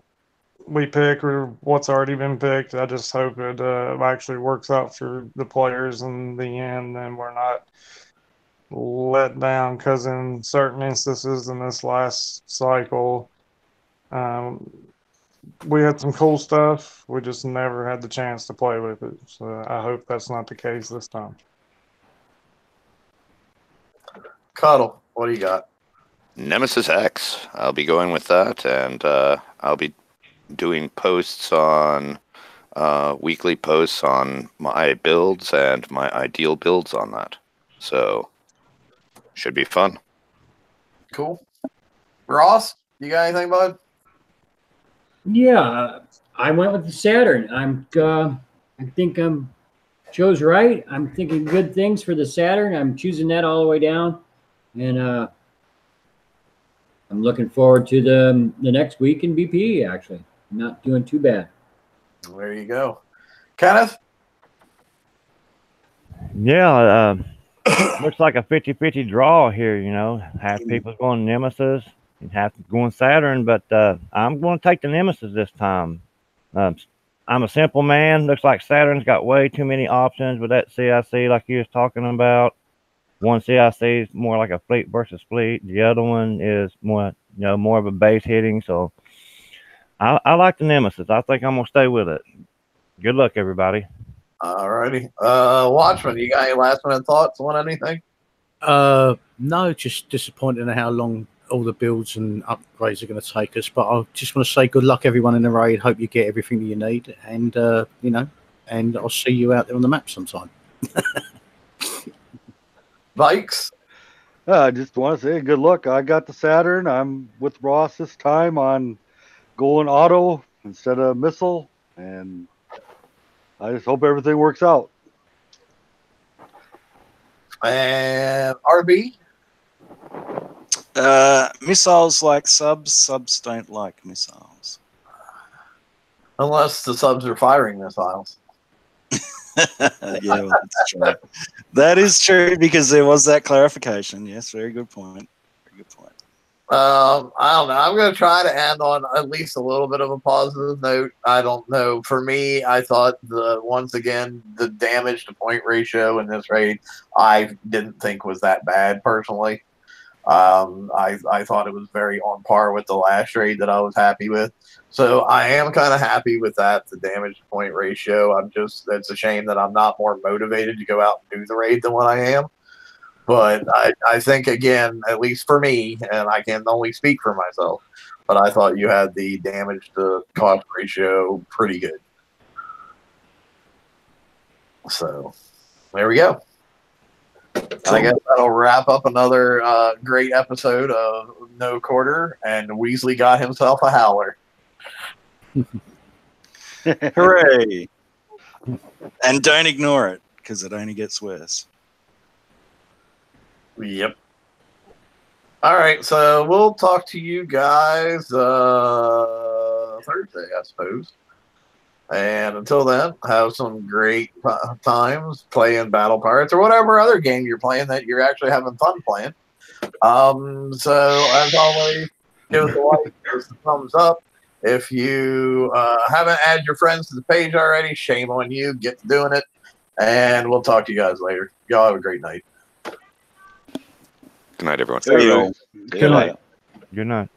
we pick or what's already been picked, I just hope it actually works out for the players in the end, and we're not let down, because in certain instances in this last cycle, we had some cool stuff. We just never had the chance to play with it. So I hope that's not the case this time. Cuddle, what do you got? Nemesis X. I'll be going with that, and I'll be doing posts on weekly posts on my builds and my ideal builds on that. So should be fun. Cool. Ross, you got anything, bud? Yeah, I went with the Saturn. I think I'm chose right. I'm thinking good things for the Saturn. I'm choosing that all the way down, and I'm looking forward to the next week in BP. Actually, not doing too bad. There you go, Kenneth. Yeah, looks like a 50-50 draw here. You know, half people going Nemesis and half going Saturn, but I'm going to take the Nemesis this time. I'm a simple man. Looks like Saturn's got way too many options with that CIC, like you was talking about. One CIC is more like a fleet versus fleet. The other one is more, more of a base hitting. So I like the Nemesis. I think I'm gonna stay with it. Good luck, everybody. Alrighty. Watchman, you got any last minute thoughts on anything? No, just disappointed in how long all the builds and upgrades are going to take us. But I just want to say good luck, everyone in the raid. Hope you get everything that you need, and and I'll see you out there on the map sometime. Bikes. I just want to say good luck. I got the Saturn. I'm with Ross this time on going auto instead of missile, and I just hope everything works out. And RB. Missiles like subs. Subs don't like missiles. Unless the subs are firing missiles. Yeah, well, that's true. That is true, because there was that clarification. Yes, very good point. Very good point. I don't know. I'm going to try to end on at least a little bit of a positive note. I don't know. For me, I thought once again, the damage to point ratio in this raid, I didn't think was that bad personally. I thought it was very on par with the last raid that I was happy with. So I am kind of happy with that, the damage to point ratio. It's a shame that I'm not more motivated to go out and do the raid than what I am. But I think, again, at least for me, and I can only speak for myself, but I thought you had the damage to cost ratio pretty good. So there we go. I guess that'll wrap up another great episode of No Quarter, and Weasley got himself a Howler. Hooray! And don't ignore it, because it only gets worse. Yep. All right, so we'll talk to you guys Thursday, I suppose. And until then, have some great times playing Battle Pirates or whatever other game you're playing that you're actually having fun playing. So, as always, give us a like, give us a thumbs up. If you haven't added your friends to the page already, shame on you. Get to doing it. And we'll talk to you guys later. Y'all have a great night. Good night, everyone. See you Good later. night. Good night.